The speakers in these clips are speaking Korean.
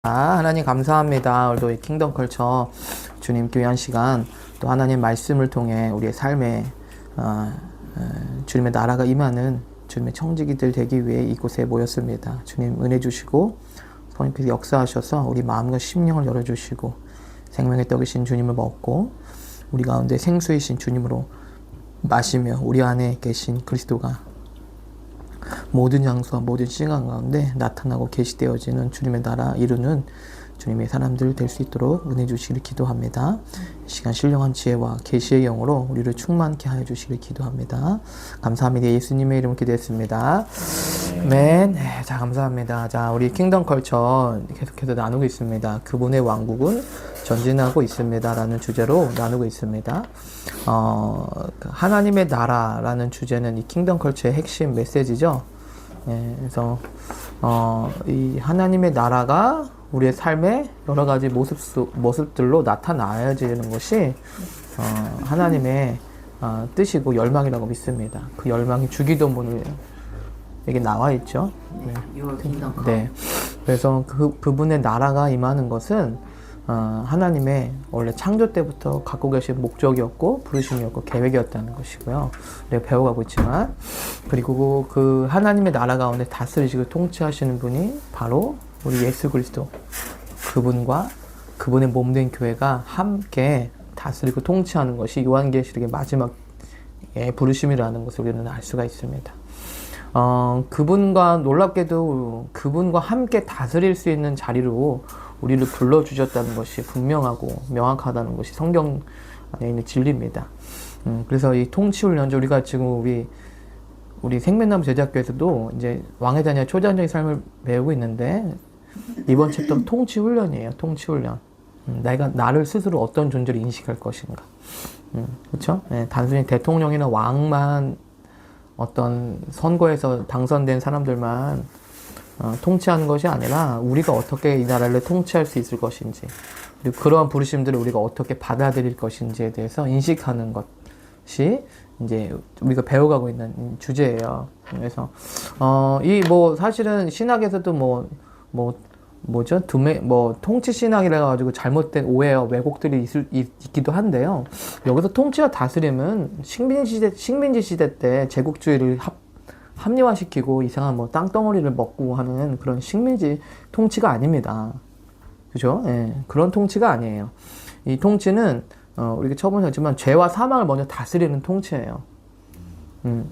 하나님 감사합니다. 오늘도 이 킹덤 컬처 주님 귀한 시간 또 하나님 말씀을 통해 우리의 삶에 주님의 나라가 임하는 주님의 청지기들 되기 위해 이곳에 모였습니다. 주님 은혜 주시고 성령께서 역사하셔서 우리 마음과 심령을 열어주시고 생명의 떡이신 주님을 먹고 우리 가운데 생수이신 주님으로 마시며 우리 안에 계신 그리스도가 모든 장소와 모든 시간 가운데 나타나고 계시되어지는 주님의 나라 이루는 주님의 사람들 될 수 있도록 은혜 주시기를 기도합니다. 이 시간 신령한 지혜와 계시의 영으로 우리를 충만케 하여 주시기를 기도합니다. 감사합니다. 예수님의 이름으로 기도했습니다. 아멘. 네, 자, 감사합니다. 자, 우리 킹덤 컬처 계속해서 나누고 있습니다. 그분의 왕국은 전진하고 있습니다. 라는 주제로 나누고 있습니다. 하나님의 나라라는 주제는 이 킹덤 컬처의 핵심 메시지죠. 네, 그래서 이 하나님의 나라가 우리의 삶의 여러 가지 모습들로 나타나야지는 것이 하나님의 뜻이고 열망이라고 믿습니다. 그 열망이 주기도문에 나와 있죠. 네. 네. 그래서 그분의 나라가 임하는 것은 하나님의 원래 창조 때부터 갖고 계신 목적이었고 부르심이었고 계획이었다는 것이고요. 우리가 배워가고 있지만 그리고 그 하나님의 나라 가운데 다스리시고 통치하시는 분이 바로 우리 예수 그리스도 그분과 그분의 몸된 교회가 함께 다스리고 통치하는 것이 요한계시록의 마지막에 부르심이라는 것을 우리는 알 수가 있습니다. 그분과 놀랍게도 그분과 함께 다스릴 수 있는 자리로 우리를 불러주셨다는 것이 분명하고 명확하다는 것이 성경 안에 있는 진리입니다. 그래서 이 통치훈련, 우리가 지금 우리 생명나무 제자학교에서도 이제 왕의 자녀의 초자연적인 삶을 배우고 있는데 이번 챕터는 통치훈련이에요. 통치훈련. 내가 나를 스스로 어떤 존재로 인식할 것인가. 그렇죠? 네, 단순히 대통령이나 왕만 어떤 선거에서 당선된 사람들만 통치하는 것이 아니라 우리가 어떻게 이 나라를 통치할 수 있을 것인지 그리고 그러한 부르심들을 우리가 어떻게 받아들일 것인지에 대해서 인식하는 것이 이제 우리가 배워가고 있는 주제예요. 그래서 사실은 신학에서도 통치 신학이라 가지고 잘못된 오해와 왜곡들이 있기도 한데요. 여기서 통치와 다스림은 식민지 시대 때 제국주의를 합리화시키고 이상한 땅덩어리를 먹고 하는 그런 식민지 통치가 아닙니다. 그죠? 예, 그런 통치가 아니에요. 이 통치는 우리가 처음에 했지만 죄와 사망을 먼저 다스리는 통치예요.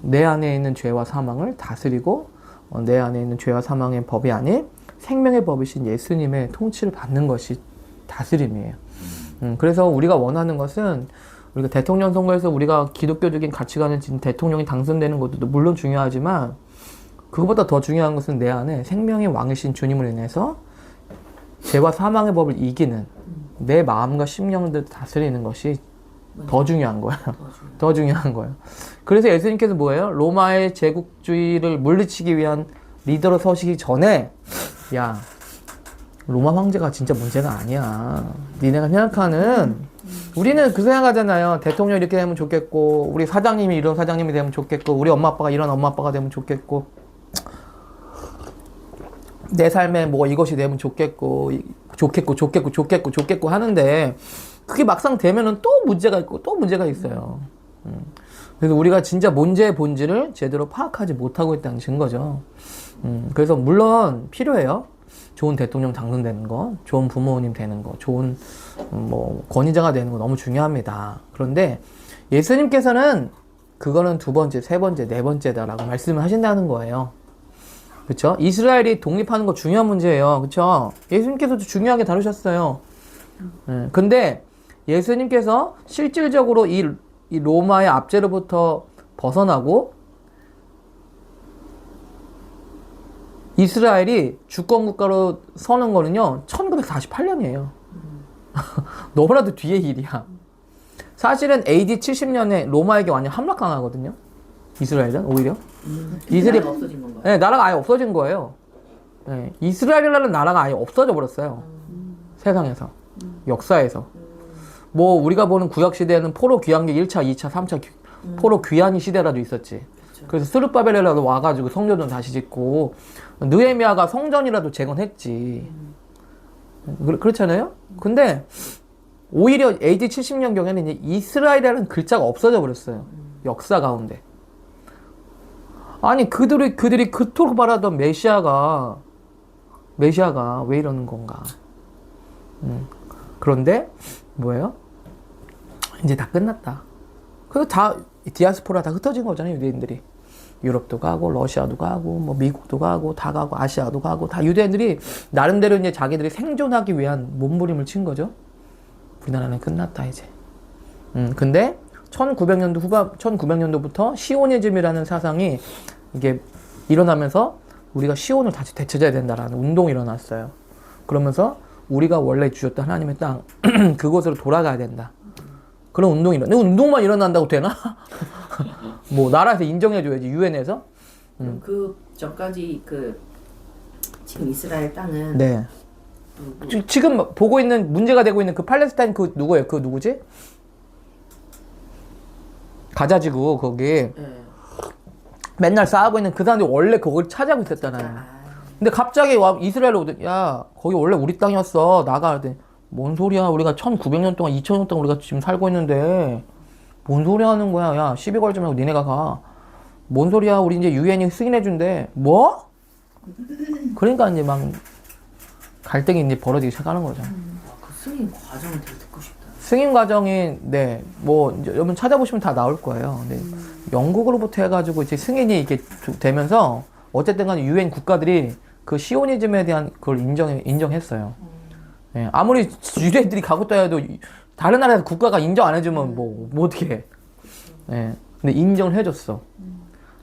내 안에 있는 죄와 사망을 다스리고 내 안에 있는 죄와 사망의 법이 아닌 생명의 법이신 예수님의 통치를 받는 것이 다스림이에요. 그래서 우리가 원하는 것은 우리가 대통령 선거에서 우리가 기독교적인 가치관을 지닌 대통령이 당선되는 것도 물론 중요하지만 그것보다 더 중요한 것은 내 안에 생명의 왕이신 주님을 인해서 죄와 사망의 법을 이기는 내 마음과 심령을 다스리는 것이 더 중요한 거예요. 더 중요한 거예요. 그래서 예수님께서 뭐예요? 로마의 제국주의를 물리치기 위한 리더로 서시기 전에 야, 로마 황제가 진짜 문제가 아니야. 니네가 생각하는 우리는 그 생각하잖아요. 대통령이 이렇게 되면 좋겠고 우리 사장님이 이런 사장님이 되면 좋겠고 우리 엄마 아빠가 이런 엄마 아빠가 되면 좋겠고 내 삶에 이것이 되면 좋겠고 하는데 그게 막상 되면은 또 문제가 있고 또 문제가 있어요. 그래서 우리가 진짜 문제의 본질을 제대로 파악하지 못하고 있다는 증거죠. 그래서 물론 필요해요. 좋은 대통령 당선되는 거, 좋은 부모님 되는 거, 좋은 권위자가 되는 거 너무 중요합니다. 그런데 예수님께서는 그거는 두 번째, 세 번째, 네 번째다라고 말씀을 하신다는 거예요. 그렇죠? 이스라엘이 독립하는 거 중요한 문제예요. 그렇죠? 예수님께서도 중요하게 다루셨어요. 근데 예수님께서 실질적으로 이 로마의 압제로부터 벗어나고 이스라엘이 주권국가로 서는 거는요 1948년이에요. 너무나도 뒤의 일이야. 사실은 AD 70년에 로마에게 완전 함락당하거든요. 이스라엘은 오히려 이스라엘이 없어진 건가요? 네, 나라가 아예 없어진 거예요. 네, 이스라엘이라는 나라가 아예 없어져 버렸어요. 세상에서 역사에서 우리가 보는 구약시대에는 포로 귀환기 1차, 2차, 3차 포로 귀환이 시대라도 있었지. 그래서 스룹바벨이라도 와가지고 성전을 다시 짓고 느헤미야가 성전이라도 재건했지. 그렇잖아요? 근데 오히려 AD 70년경에는 이제 이스라엘이라는 글자가 없어져 버렸어요. 역사 가운데. 아니 그들이 그토록 바라던 메시아가 왜 이러는 건가? 그런데 뭐예요? 이제 다 끝났다. 그리고 다 디아스포라 다 흩어진 거잖아요, 유대인들이. 유럽도 가고 러시아도 가고 뭐 미국도 가고 다 가고 아시아도 가고 다 유대인들이 나름대로 이제 자기들이 생존하기 위한 몸부림을 친 거죠. 우리나라는 끝났다 이제. 근데 1900년도부터 시오니즘이라는 사상이 이게 일어나면서 우리가 시온을 다시 되찾아야 된다라는 운동이 일어났어요. 그러면서 우리가 원래 주셨던 하나님의 땅 그곳으로 돌아가야 된다. 그런 운동이 일어나. 운동만 일어난다고 되나? 뭐 나라에서 인정해줘야지 유엔에서. 그 전까지 지금 이스라엘 땅은 네. 지금 보고 있는 문제가 되고 있는 그 팔레스타인 그 누구예요? 그 누구지? 가자지구 거기 네. 맨날 싸우고 있는 그 사람들이 원래 그걸 차지하고 있었잖아요. 근데 갑자기 와 이스라엘로 오더니 야 거기 원래 우리 땅이었어 나가. 그랬더니 뭔 소리야 우리가 1900년 동안 2000년 동안 우리가 지금 살고 있는데 뭔 소리 하는 거야. 야 시비 걸지 말고 니네가 가. 뭔 소리야 우리 이제 유엔이 승인해 준대. 뭐? 그러니까 이제 막 갈등이 이제 벌어지기 시작하는 거죠. 그 승인 과정을 되게 듣고 싶다. 승인 과정이 네 뭐 이제 여러분 찾아보시면 다 나올 거예요. 근데 영국으로부터 해가지고 이제 승인이 이렇게 되면서 어쨌든 간에 유엔 국가들이 그 시오니즘에 대한 그걸 인정했어요. 예, 아무리 유대인들이 가고 떠야 해도 다른 나라에서 국가가 인정 안 해주면 뭐 어떻게 해. 예, 근데 인정을 해줬어.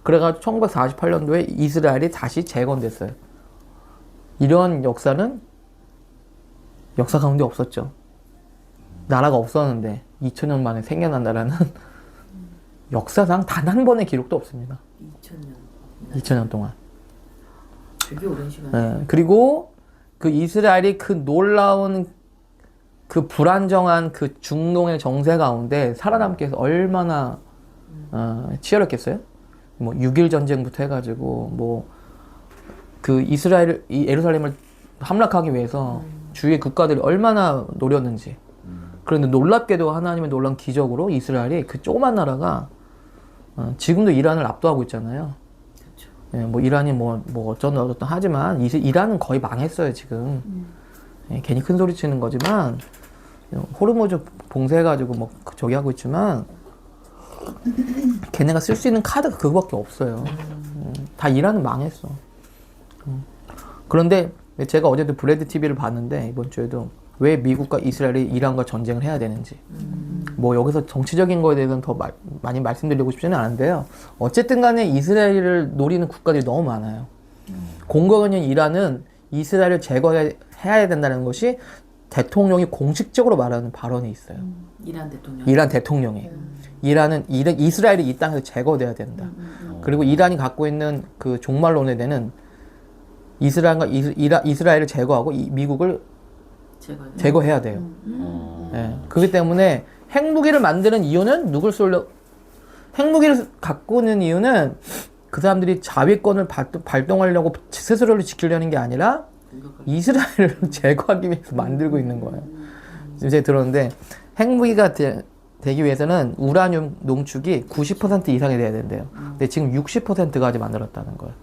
그래가지고 1948년도에 이스라엘이 다시 재건됐어요. 이런 역사는 역사 가운데 없었죠. 나라가 없었는데 2000년 만에 생겨난다라는 역사상 단 한 번의 기록도 없습니다. 2000년 동안. 되게 오랜 시간. 네. 그리고 그 이스라엘이 그 놀라운 그 불안정한 그 중동의 정세 가운데 살아남기 위해서 얼마나 치열했겠어요? 뭐 6.1 전쟁부터 해가지고 뭐 그 이스라엘 이 예루살렘을 함락하기 위해서 주위의 국가들이 얼마나 노렸는지. 그런데 놀랍게도 하나님의 놀라운 기적으로 이스라엘이 그 조그만 나라가 지금도 이란을 압도하고 있잖아요. 그렇죠. 예, 뭐 이란이 뭐 어쩌다 하지만 이란은 거의 망했어요 지금. 예, 괜히 큰 소리 치는 거지만 호르무즈 봉쇄해가지고 뭐 저기 하고 있지만 걔네가 쓸 수 있는 카드가 그거밖에 없어요. 다 이란은 망했어. 그런데 제가 어제도 브레드 TV를 봤는데 이번 주에도 왜 미국과 이스라엘이 이란과 전쟁을 해야 되는지 뭐 여기서 정치적인 거에 대해서는 더 많이 말씀드리고 싶지는 않은데요. 어쨌든 간에 이스라엘을 노리는 국가들이 너무 많아요. 공공연히 이란은 이스라엘을 제거해야 된다는 것이 대통령이 공식적으로 말하는 발언이 있어요. 이란 대통령. 이란 대통령이. 이스라엘이 이 땅에서 제거돼야 된다. 그리고 이란이 갖고 있는 그 종말론에 대한 이스라엘을 제거하고 미국을 제거해야 돼요. 예. 그렇기 때문에 핵무기를 만드는 이유는 핵무기를 갖고 있는 이유는 그 사람들이 자위권을 발동하려고 스스로를 지키려는 게 아니라 이스라엘을 제거하기 위해서 만들고 있는 거예요. 이제 들었는데 핵무기가 되기 위해서는 우라늄 농축이 90% 이상이 돼야 된대요. 근데 지금 60%까지 만들었다는 거예요.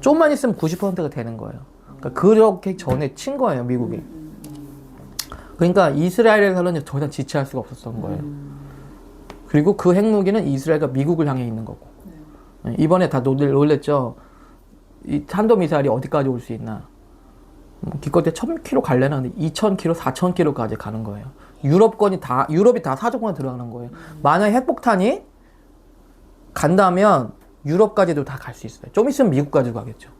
좀만 있으면 90%가 되는 거예요. 그러니까 그렇게 전에 친 거예요, 미국이. 그러니까 이스라엘에서는 더 이상 지체할 수가 없었던 거예요. 그리고 그 핵무기는 이스라엘과 미국을 향해 있는 거고. 이번에 다 놀랬죠. 이 탄도미사일이 어디까지 올 수 있나. 기껏해 1000km 갈래나 근데 2000km, 4000km까지 가는 거예요. 유럽이 다 사정권에 들어가는 거예요. 만약에 핵폭탄이 간다면 유럽까지도 다 갈 수 있어요. 좀 있으면 미국까지 가겠죠.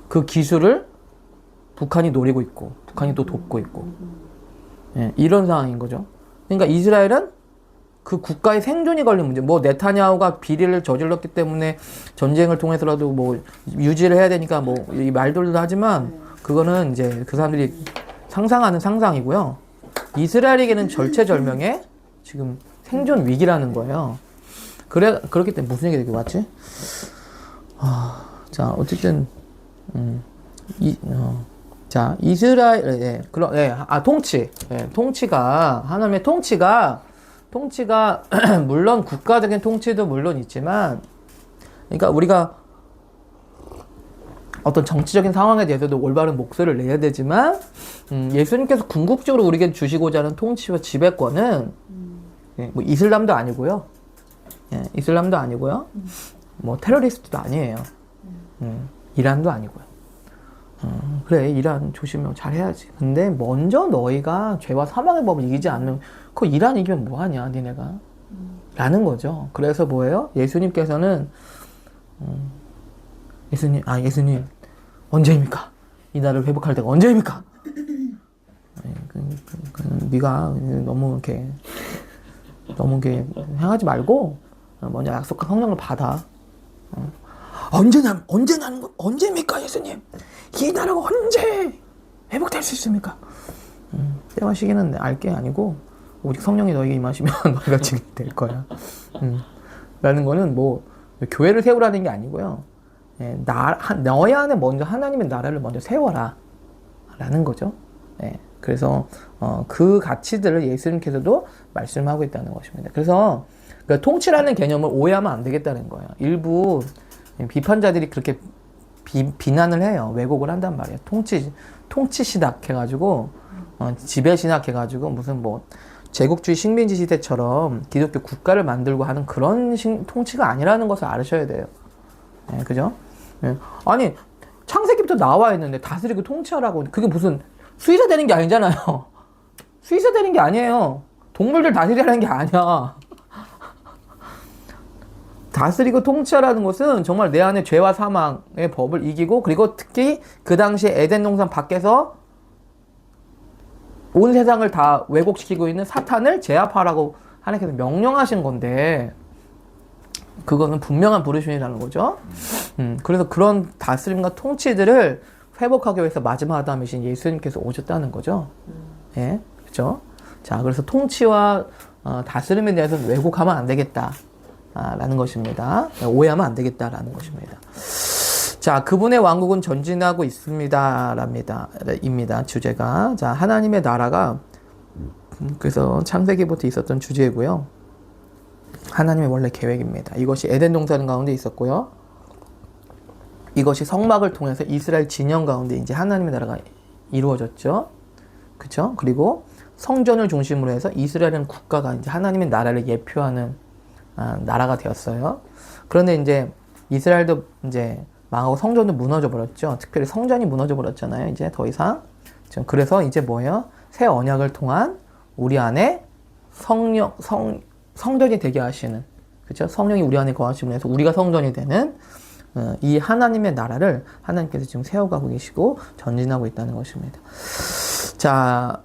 그 기술을 북한이 노리고 있고, 북한이 또 돕고 있고. 예, 이런 상황인 거죠. 그러니까 이스라엘은 그 국가의 생존이 걸린 문제. 뭐 네타냐후가 비리를 저질렀기 때문에 전쟁을 통해서라도 뭐 유지를 해야 되니까 뭐 이 말들도 하지만 그거는 이제 그 사람들이 상상하는 상상이고요. 이스라엘에게는 절체절명의 지금 생존 위기라는 거예요. 그렇기 때문에 무슨 얘기가 이렇게 왔지? 자, 어쨌든 자, 이스라엘, 통치. 통치가, 하나님의 통치가, 물론 국가적인 통치도 물론 있지만, 그러니까 우리가 어떤 정치적인 상황에 대해서도 올바른 목소리를 내야 되지만, 예수님께서 궁극적으로 우리에게 주시고자 하는 통치와 지배권은, 뭐 이슬람도 아니고요. 이슬람도 아니고요. 뭐 테러리스트도 아니에요. 이란도 아니고요. 그래, 이란 조심히 잘해야지. 근데 먼저 너희가 죄와 사망의 법을 이기지 않는, 그 이란 이기면 뭐하냐 니네가 라는 거죠. 그래서 뭐예요? 예수님께서는 예수님 언제입니까? 이 나라를 회복할 때가 언제입니까? 네가 너무 이렇게 행하지 말고 먼저 약속한 성령을 받아. 언제입니까, 예수님? 이 나라가 언제 회복될 수 있습니까? 때와 시기는 알 게 아니고, 오직 성령이 너에게 임하시면 너희가 증인이 될 거야. 라는 거는 뭐, 교회를 세우라는 게 아니고요. 너희 안에 먼저 하나님의 나라를 먼저 세워라. 라는 거죠. 그래서, 그 가치들을 예수님께서도 말씀하고 있다는 것입니다. 그래서, 그러니까 통치라는 개념을 오해하면 안 되겠다는 거예요. 일부 비판자들이 그렇게 비난을 해요. 왜곡을 한단 말이에요. 통치 신학 해가지고, 지배 신학 해가지고, 무슨 뭐, 제국주의 식민지 시대처럼 기독교 국가를 만들고 하는 그런 통치가 아니라는 것을 알으셔야 돼요. 그죠? 아니, 창세기부터 나와 있는데 다스리고 통치하라고. 그게 무슨 수의사 되는 게 아니잖아요. 수의사 되는 게 아니에요. 동물들 다스리라는 게 아니야. 다스리고 통치하라는 것은 정말 내 안에 죄와 사망의 법을 이기고, 그리고 특히 그 당시에 에덴 동산 밖에서 온 세상을 다 왜곡시키고 있는 사탄을 제압하라고 하나님께서 명령하신 건데, 그거는 분명한 부르심이라는 거죠. 그래서 그런 다스림과 통치들을 회복하기 위해서 마지막 아담이신 예수님께서 오셨다는 거죠. 예, 그렇죠? 자, 그래서 통치와 다스림에 대해서는 왜곡하면 안 되겠다. 라는 것입니다. 오해하면 안 되겠다라는 것입니다. 자, 그분의 왕국은 전진하고 있습니다. 입니다. 주제가. 자, 하나님의 나라가, 그래서 창세기부터 있었던 주제고요. 하나님의 원래 계획입니다. 이것이 에덴 동산 가운데 있었고요. 이것이 성막을 통해서 이스라엘 진영 가운데 이제 하나님의 나라가 이루어졌죠. 그쵸? 그리고 성전을 중심으로 해서 이스라엘은 국가가 이제 하나님의 나라를 예표하는 나라가 되었어요. 그런데 이제 이스라엘도 이제 망하고 성전도 무너져 버렸죠. 특별히 성전이 무너져 버렸잖아요. 이제 더 이상. 그래서 이제 뭐예요? 새 언약을 통한 우리 안에 성전이 되게 하시는, 그렇죠? 성령이 우리 안에 거하심으로 해서 우리가 성전이 되는 이 하나님의 나라를 하나님께서 지금 세워가고 계시고 전진하고 있다는 것입니다. 자,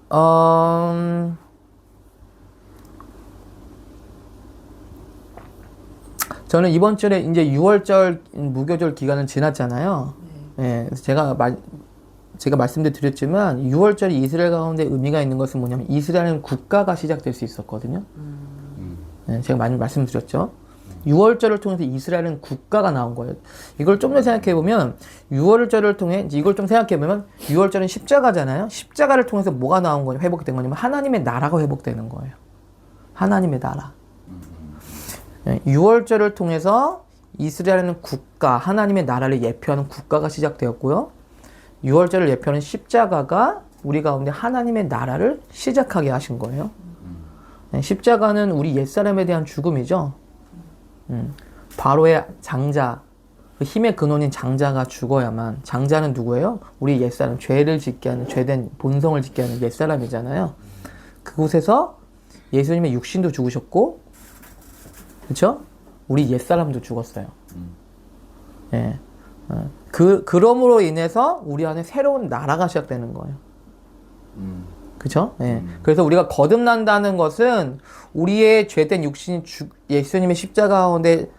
저는 이번 주에 이제 6월절 무교절 기간은 지났잖아요. 예, 제가 말씀드렸지만 6월절이 이스라엘 가운데 의미가 있는 것은 뭐냐면 이스라엘은 국가가 시작될 수 있었거든요. 예, 제가 많이 말씀드렸죠. 6월절을 통해서 이스라엘은 국가가 나온 거예요. 이걸 좀 더 생각해보면 6월절을 통해 이걸 좀 생각해보면 6월절은 십자가잖아요. 십자가를 통해서 뭐가 나온 거냐, 회복이 된 거냐면 하나님의 나라가 회복되는 거예요. 하나님의 나라. 6월절을 통해서 이스라엘은 국가, 하나님의 나라를 예표하는 국가가 시작되었고요. 6월절을 예표하는 십자가가 우리 가운데 하나님의 나라를 시작하게 하신 거예요. 십자가는 우리 옛사람에 대한 죽음이죠. 바로의 장자, 그 힘의 근원인 장자가 죽어야만, 장자는 누구예요? 우리 옛사람, 죄를 짓게 하는, 죄된 본성을 짓게 하는 옛사람이잖아요. 그곳에서 예수님의 육신도 죽으셨고, 그렇죠? 우리 옛사람도 죽었어요. 예. 그럼으로 인해서 우리 안에 새로운 나라가 시작되는 거예요. 그렇죠? 예. 그래서 우리가 거듭난다는 것은 우리의 죄된 육신이 예수님의 십자가 가운데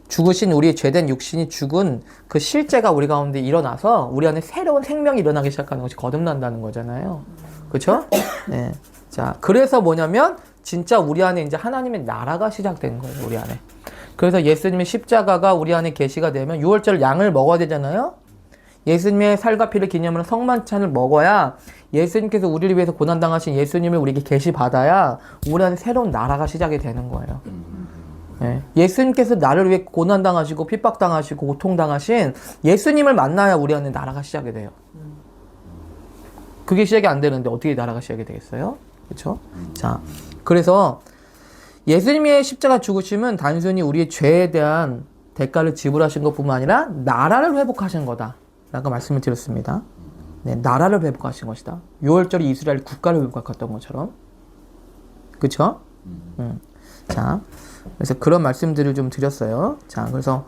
죽으신 우리의 죄된 육신이 죽은 그 실제가 우리 가운데 일어나서 우리 안에 새로운 생명이 일어나기 시작하는 것이 거듭난다는 거잖아요. 그렇죠? 예. 자, 그래서 뭐냐면 진짜 우리 안에 이제 하나님의 나라가 시작된 거예요, 우리 안에. 그래서 예수님의 십자가가 우리 안에 계시가 되면 6월절 양을 먹어야 되잖아요. 예수님의 살과 피를 기념하는 성만찬을 먹어야 예수님께서 우리를 위해서 고난당하신 예수님을 우리에게 계시받아야 우리한테 새로운 나라가 시작이 되는 거예요. 예. 예수님께서 나를 위해 고난당하시고 핍박당하시고 고통당하신 예수님을 만나야 우리한테 나라가 시작이 돼요. 그게 시작이 안 되는데 어떻게 나라가 시작이 되겠어요? 그렇죠? 자, 그래서 예수님의 십자가 죽으심은 단순히 우리의 죄에 대한 대가를 지불하신 것뿐만 아니라 나라를 회복하신 거다 라고 말씀을 드렸습니다. 네, 나라를 회복하신 것이다. 6월절이 이스라엘 국가를 회복했던 것처럼. 그쵸? 자, 그래서 그런 말씀들을 좀 드렸어요. 자, 그래서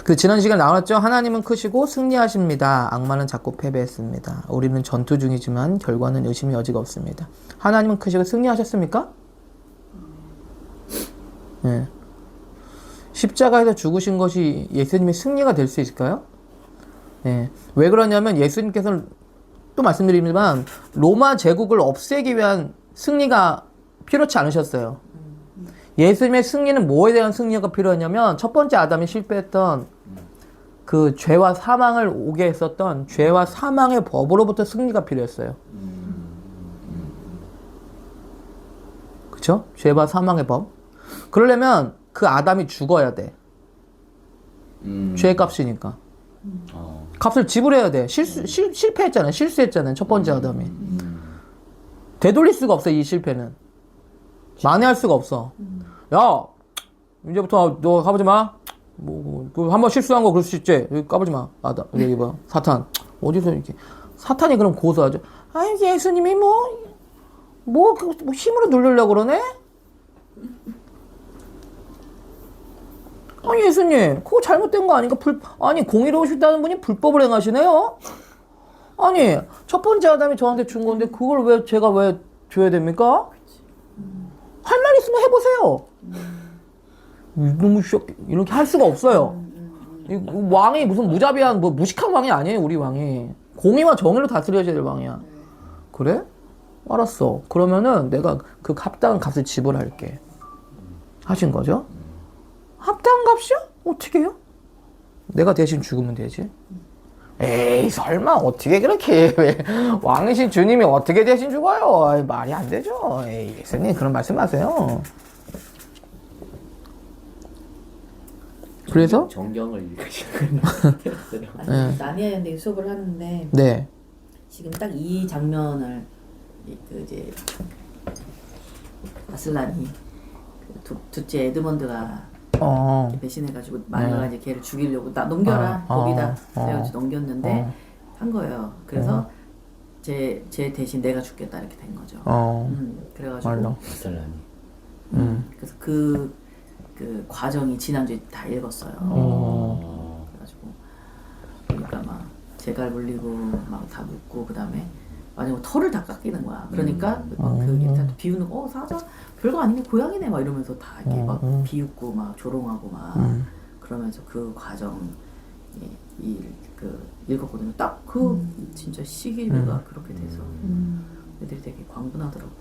그 지난 시간 나왔죠. 하나님은 크시고 승리하십니다. 악마는 자꾸 패배했습니다. 우리는 전투 중이지만 결과는 의심의 여지가 없습니다. 하나님은 크시고 승리하셨습니까? 네. 십자가에서 죽으신 것이 예수님의 승리가 될 수 있을까요? 네. 왜 그러냐면 예수님께서는 또 말씀드리지만 로마 제국을 없애기 위한 승리가 필요치 않으셨어요. 예수님의 승리는 뭐에 대한 승리가 필요했냐면 첫 번째 아담이 실패했던 그 죄와 사망을 오게 했었던 죄와 사망의 법으로부터 승리가 필요했어요. 그쵸? 죄와 사망의 법. 그러려면 그 아담이 죽어야 돼. 죄의 값이니까. 값을 지불해야 돼. 실패했잖아요. 실수했잖아요. 첫 번째 아담이. 되돌릴 수가 없어, 이 실패는. 만회할 수가 없어. 야, 이제부터 너 가보지 마. 한번 실수한 거 그럴 수 있지. 여기 까불지 마. 여기 봐. 사탄. 어디서 이렇게. 사탄이 그럼 고소하죠. 아니, 예수님이 뭐 힘으로 누르려고 그러네? 아니, 예수님, 그거 잘못된 거 아닌가? 아니, 공의로우시다는 분이 불법을 행하시네요? 아니, 첫 번째 아담이 저한테 준 건데, 그걸 제가 왜 줘야 됩니까? 할 말 있으면 해보세요. 너무 이렇게 할 수가 없어요. 왕이 무슨 무자비한 무식한 왕이 아니에요. 우리 왕이 공의와 정의로 다스려야 될 왕이야. 그래? 알았어. 그러면은 내가 그 합당한 값을 지불할게 하신 거죠. 합당한 값이요? 어떻게 해요? 내가 대신 죽으면 되지. 에이, 설마 어떻게 그렇게 왕이신 주님이 어떻게 대신 죽어요? 말이 안 되죠. 에이, 예수님 그런 말씀하세요. 그래서 정경을 읽으시는 아니, 나니아 연대 수업을 하는데 네. 지금 딱 이 장면을 이제 아슬란이 둘째 에드먼드가 배신해가지고 마녀가 이제 걔를 죽이려고 나 넘겨라 법이다 그래가지고 넘겼는데 한 거예요. 그래서 제 대신 내가 죽겠다 이렇게 된 거죠. 그래가지고 아슬란이. 그래서 그 과정이 지난주에 다 읽었어요. 그래가지고 그러니까 막 재갈 물리고 막 다 묻고 그다음에 만약에 털을 다 깎이는 거야. 그러니까 막 그게 다 비우는 거 사자 별거 아닌 게 고양이네 막 이러면서 다 이렇게 막 비웃고 막 조롱하고 막 그러면서 그 과정 읽었거든요. 딱 그 진짜 시기가 그렇게 돼서 애들이 되게 광분하더라고요.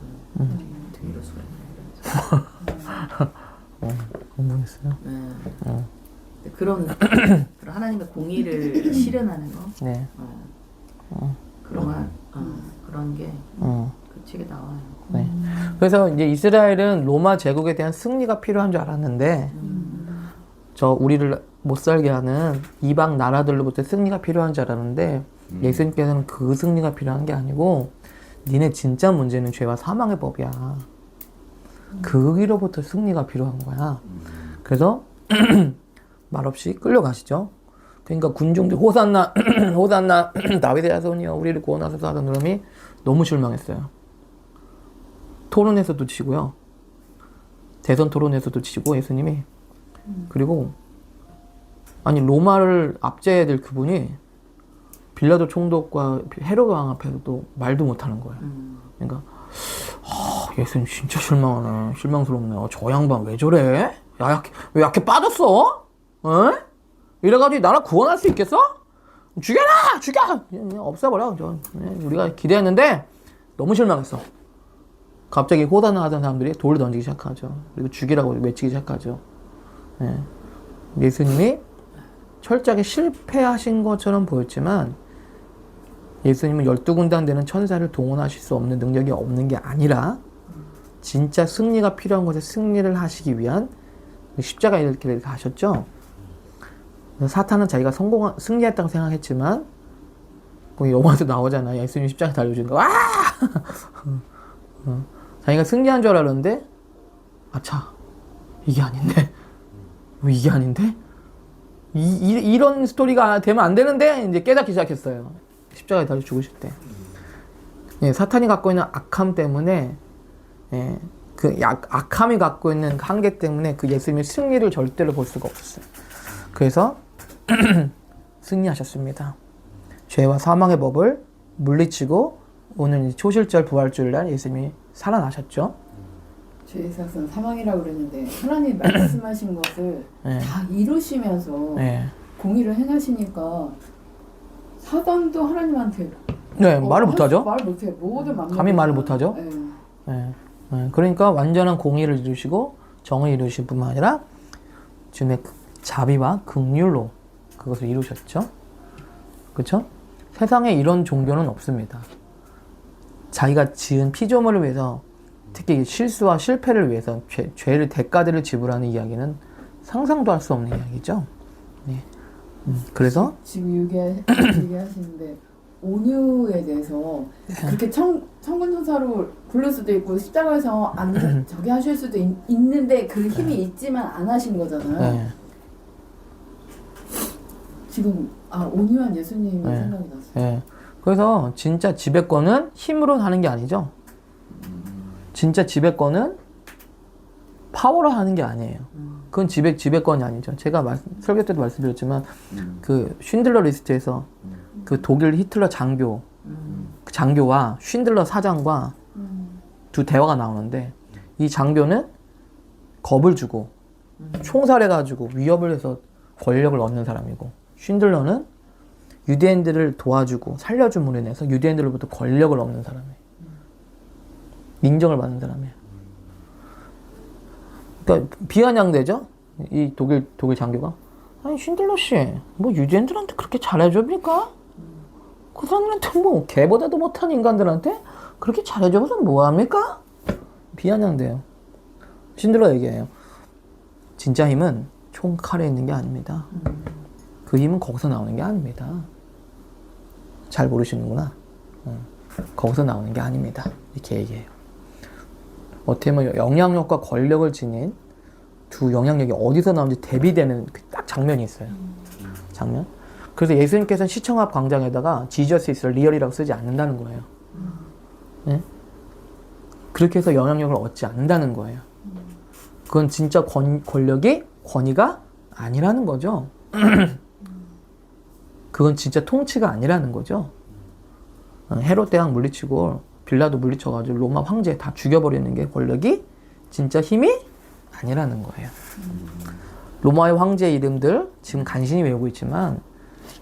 되게 이럴 수가 있네 이러면서. 공부했어요. 네. 그런 하나님의 공의를 실현하는 거. 네. 그런 게 그 책에 나와요. 네. 그래서 이제 이스라엘은 로마 제국에 대한 승리가 필요한 줄 알았는데, 우리를 못 살게 하는 이방 나라들로부터 승리가 필요한 줄 알았는데, 예수님께서는 그 승리가 필요한 게 아니고, 니네 진짜 문제는 죄와 사망의 법이야. 거기로부터 승리가 필요한 거야. 그래서 말없이 끌려가시죠. 그러니까 군중들 호산나 호산나 다윗의 자손이여 우리를 구원하소서 하던 사람이 너무 실망했어요. 토론에서도 지고요. 대선 토론에서도 지고 예수님이. 그리고 아니 로마를 압제해야 될 그분이 빌라도 총독과 헤로드 왕 앞에서도 말도 못하는 거예요. 그러니까 예수님 진짜 실망하네. 실망스럽네요. 저 양반 왜 저래? 왜 약해 빠졌어? 에? 이래가지고 나라 구원할 수 있겠어? 죽여라! 죽여! 그냥 없애버려. 우리가 기대했는데 너무 실망했어. 갑자기 호산하던 사람들이 돌을 던지기 시작하죠. 그리고 죽이라고 외치기 시작하죠. 예. 예수님이 철저하게 실패하신 것처럼 보였지만 예수님은 12군단 되는 천사를 동원하실 수 없는 능력이 없는 게 아니라 진짜 승리가 필요한 곳에 승리를 하시기 위한 십자가의 길을 가셨죠. 사탄은 자기가 승리했다고 생각했지만 거기 영화에서 나오잖아요. 예수님 십자가 달려주는 거. 와! 자기가 승리한 줄 알았는데 아차 이게 아닌데 이게 아닌데 이런 스토리가 되면 안 되는데 이제 깨닫기 시작했어요. 십자가에 달려 죽으실 때. 예, 사탄이 갖고 있는 악함 때문에 예, 그 악함이 갖고 있는 한계 때문에 그 예수님의 승리를 절대로 볼 수가 없었어요. 그래서 승리하셨습니다. 죄와 사망의 법을 물리치고 오늘 초실절 부활주일날 예수님이 살아나셨죠. 죄의 사건 사망이라고 그랬는데 하나님 말씀하신 것을 네. 다 이루시면서 네. 공의를 행하시니까 사단도 하나님한테 네, 말을 못하죠. 말 못해. 모든 맘 감히 말을 못하죠. 네. 네. 네. 그러니까 완전한 공의를 이루시고 정을 이루실 뿐만 아니라 주님의 자비와 긍휼로 그것을 이루셨죠. 그렇죠? 세상에 이런 종교는 없습니다. 자기가 지은 피조물을 위해서 특히 실수와 실패를 위해서 죄를 대가들을 지불하는 이야기는 상상도 할 수 없는 이야기죠. 네. 그래서 지금 얘기하시는데 온유에 대해서 그렇게 천군천사로 부를 수도 있고 십자가에서 안 저기 하실 수도 있는데 그 힘이 있지만 안 하신 거잖아요. 네. 지금 온유한 예수님이 네. 생각이 났어요. 네. 그래서 진짜 지배권은 힘으로 하는 게 아니죠. 진짜 지배권은 파워로 하는 게 아니에요. 그건 지배권이 아니죠. 제가 설교 때도 말씀드렸지만 그 쉰들러 리스트에서 그 독일 히틀러 장교 그 장교와 쉰들러 사장과 두 대화가 나오는데 이 장교는 겁을 주고 총살해가지고 위협을 해서 권력을 얻는 사람이고 쉰들러는 유대인들을 도와주고 살려줌으로 인해서 유대인들로부터 권력을 얻는 사람이에요. 인정을 받는 사람이에요. 그러니까 비아냥대죠. 이 독일 장교가 아니 쉰들러 씨, 뭐 유대인들한테 그렇게 잘해줍니까? 그 사람들한테 뭐 개보다도 못한 인간들한테 그렇게 잘해줘서 뭐합니까? 비아냥대요. 쉰들러 얘기해요. 진짜 힘은 총 칼에 있는 게 아닙니다. 그 힘은 거기서 나오는 게 아닙니다. 잘 모르시는구나. 거기서 나오는 게 아닙니다. 이렇게 얘기해요. 어떻게 보면 영향력과 권력을 지닌 두 영향력이 어디서 나오는지 대비되는 딱 장면이 있어요. 장면. 그래서 예수님께서는 시청 앞 광장에다가 Jesus is real이라고 쓰지 않는다는 거예요. 네? 그렇게 해서 영향력을 얻지 않는다는 거예요. 그건 진짜 권위가 아니라는 거죠. 그건 진짜 통치가 아니라는 거죠. 헤롯 대왕 물리치고 빌라도 물리쳐가지고 로마 황제 다 죽여버리는 게 권력이 진짜 힘이 아니라는 거예요. 로마의 황제 이름들 지금 간신히 외우고 있지만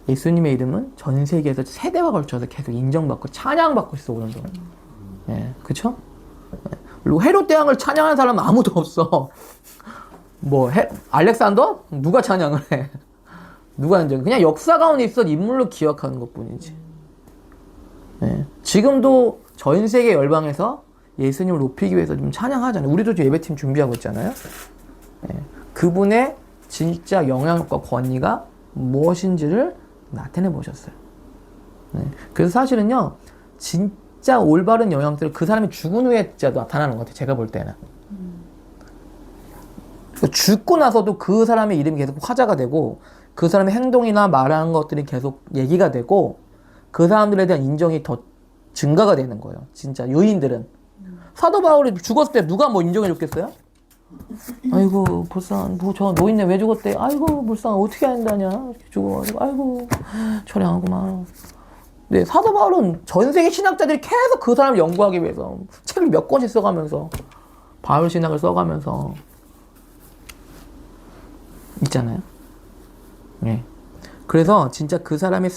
예수님의 이름은 전 세계에서 세대와 걸쳐서 계속 인정받고 찬양받고 있어 오늘도. 예, 그쵸? 헤롯 대왕을 찬양하는 사람은 아무도 없어. 뭐 알렉산더? 누가 찬양을 해? 누가 인정? 그냥 역사 가운데 있어 인물로 기억하는 것뿐이지. 예, 지금도 전 세계 열방에서 예수님을 높이기 위해서 좀 찬양하잖아요. 우리도 지금 예배팀 준비하고 있잖아요. 예, 그분의 진짜 영향력과 권위가 무엇인지를 나타내 보셨어요. 예, 그래서 사실은요, 진짜 올바른 영향들을 그 사람이 죽은 후에 진짜 나타나는 것 같아요. 제가 볼 때는. 죽고 나서도 그 사람의 이름이 계속 화제가 되고 그 사람의 행동이나 말하는 것들이 계속 얘기가 되고 그 사람들에 대한 인정이 더 증가가 되는 거예요. 진짜 유인들은. 사도 바울이 죽었을 때 누가 뭐 인정해 줬겠어요? 아이고 불쌍한 저 노인네 왜 죽었대? 아이고 불쌍한 어떻게 한다냐 이렇게 죽어가지고 아이고 처량하구만. 네, 사도 바울은 전 세계 신학자들이 계속 그 사람을 연구하기 위해서 책을 몇 권씩 써가면서 바울 신학을 써가면서 있잖아요. 네. 그래서 진짜 그 사람이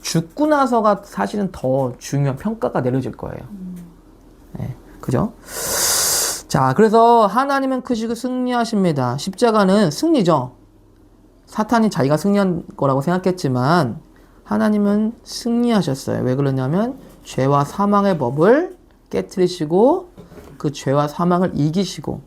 죽고 나서가 사실은 더 중요한 평가가 내려질 거예요. 네. 그죠? 자, 그래서 하나님은 크시고 승리하십니다. 십자가는 승리죠. 사탄이 자기가 승리한 거라고 생각했지만 하나님은 승리하셨어요. 왜 그러냐면 죄와 사망의 법을 깨트리시고 그 죄와 사망을 이기시고,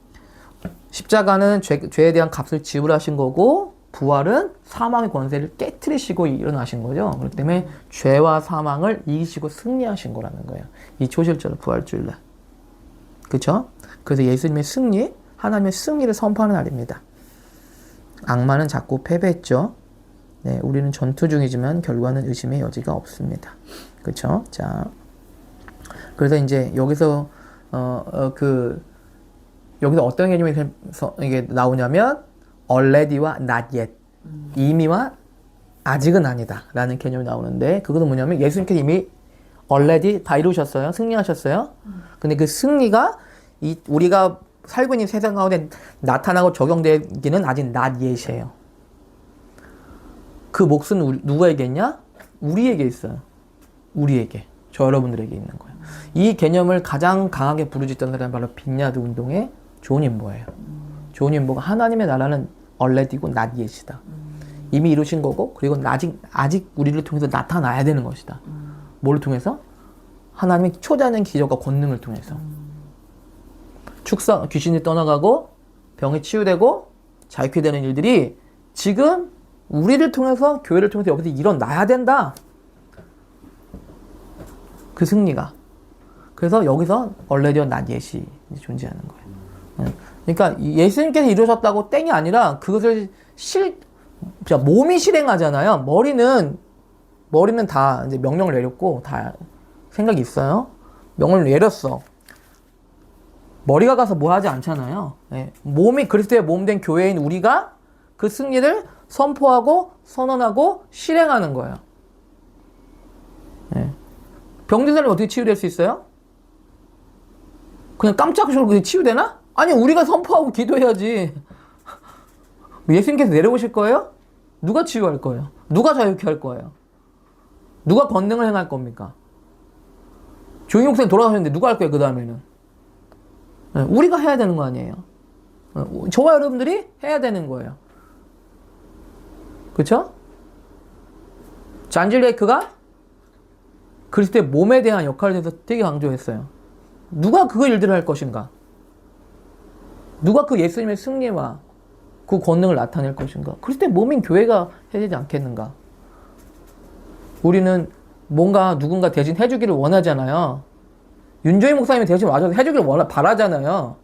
십자가는 죄에 대한 값을 지불하신 거고 부활은 사망의 권세를 깨트리시고 일어나신 거죠. 그렇기 때문에 죄와 사망을 이기시고 승리하신 거라는 거예요. 이 초실절 부활주일날. 그렇죠? 그래서 예수님의 승리, 하나님의 승리를 선포하는 날입니다. 악마는 자꾸 패배했죠. 네, 우리는 전투 중이지만 결과는 의심의 여지가 없습니다. 그렇죠? 자, 그래서 이제 여기서 여기서 어떤 개념이 이게 나오냐면 already와 not yet, 이미와 아직은 아니다 라는 개념이 나오는데, 그것은 뭐냐면 예수님께서 이미 already 다 이루셨어요. 승리하셨어요. 근데 그 승리가 우리가 살고 있는 세상 가운데 나타나고 적용되기는 아직 not yet이에요. 그 몫은 누구에게 있냐? 우리에게 있어요. 우리에게. 저 여러분들에게 있는 거예요. 이 개념을 가장 강하게 부르짖던 사람이 바로 빈야드 운동의 존 인보예요. 존 인보가 하나님의 나라는 already고 not yet이다. 이미 이루신 거고, 그리고 아직 우리를 통해서 나타나야 되는 것이다. 뭘 통해서? 하나님의 초자연 기적과 권능을 통해서. 귀신이 떠나가고 병이 치유되고 자유케 되는 일들이 지금 우리를 통해서, 교회를 통해서 여기서 일어나야 된다. 그 승리가. 그래서 여기서 already not yet이 존재하는 거예요. 그러니까 예수님께서 이루셨다고 땡이 아니라 그것을 몸이 실행하잖아요. 머리는 다 이제 명령을 내렸고 다 생각이 있어요. 명령을 내렸어. 머리가 가서 뭐 하지 않잖아요. 예. 몸이 그리스도의 몸 된 교회인 우리가 그 승리를 선포하고 선언하고 실행하는 거예요. 예. 병든 사람이 어떻게 치유될 수 있어요? 그냥 깜짝으로 그냥 치유되나? 아니, 우리가 선포하고 기도해야지. 예수님께서 내려오실 거예요? 누가 치유할 거예요? 누가 자유케 할 거예요? 누가 권능을 행할 겁니까? 조용히 목사님 돌아가셨는데 누가 할 거예요, 그 다음에는? 우리가 해야 되는 거 아니에요? 저와 여러분들이 해야 되는 거예요. 그쵸? 잔 질레이크가 그리스도의 몸에 대한 역할에 대해서 되게 강조했어요. 누가 그 일들을 할 것인가? 누가 그 예수님의 승리와 그 권능을 나타낼 것인가? 그리스도의 몸인 교회가 해야 되지 않겠는가? 우리는 뭔가 누군가 대신 해주기를 원하잖아요. 윤조희 목사님이 대신 와줘서 해주기를 바라잖아요.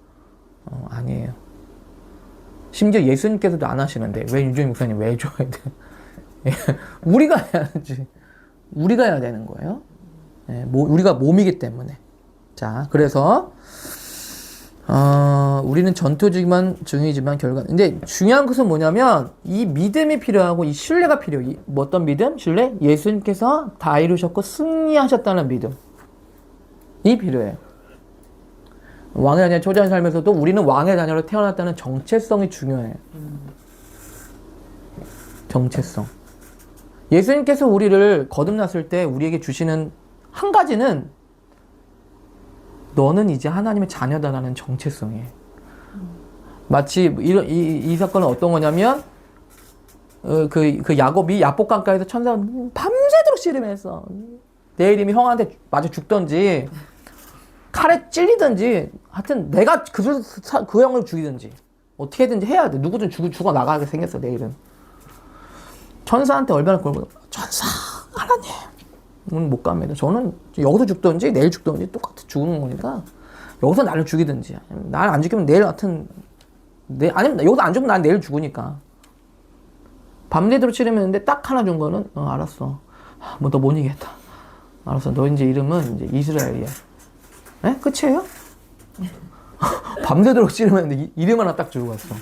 아니에요. 심지어 예수님께서도 안 하시는데 왜 윤조희 목사님 왜 해줘야 돼? 우리가 해야지. 우리가 해야 되는 거예요. 우리가 몸이기 때문에. 자, 그래서 우리는 전투 중이지만 결과. 근데 중요한 것은 뭐냐면 이 믿음이 필요하고 이 신뢰가 필요해요. 어떤 믿음? 신뢰? 예수님께서 다 이루셨고 승리하셨다는 믿음. 이 필요해요. 왕의 자녀 초자연 삶에서도 우리는 왕의 자녀로 태어났다는 정체성이 중요해요. 정체성. 예수님께서 우리를 거듭났을 때 우리에게 주시는 한 가지는 너는 이제 하나님의 자녀다라는 정체성이에요. 마치 이 사건은 어떤 거냐면 그 야곱이 야복강가에서 천사가 밤새도록 씨름했어. 내 이름이 형한테 맞아 죽던지 칼에 찔리든지 하여튼 내가 그 형을 죽이든지 어떻게든지 해야 돼. 누구든 죽어 나가게 생겼어 내일은. 천사한테 얼마나 걸고 천사 하나님 못 갑니다. 저는 여기서 죽든지 내일 죽든지 똑같이 죽는 거니까 여기서 나를 죽이든지 나를 안 죽이면 내일 아니면 여기서 안 죽으면 난 내일 죽으니까 밤새도록 치르면는데 딱 하나 준 거는 알았어. 뭐 너 못 이기겠다. 알았어. 너 이제 이름은 이제 이스라엘이야. 에? 끝이에요? 밤새도록 치르면는데 이름 하나 딱 주고 갔어.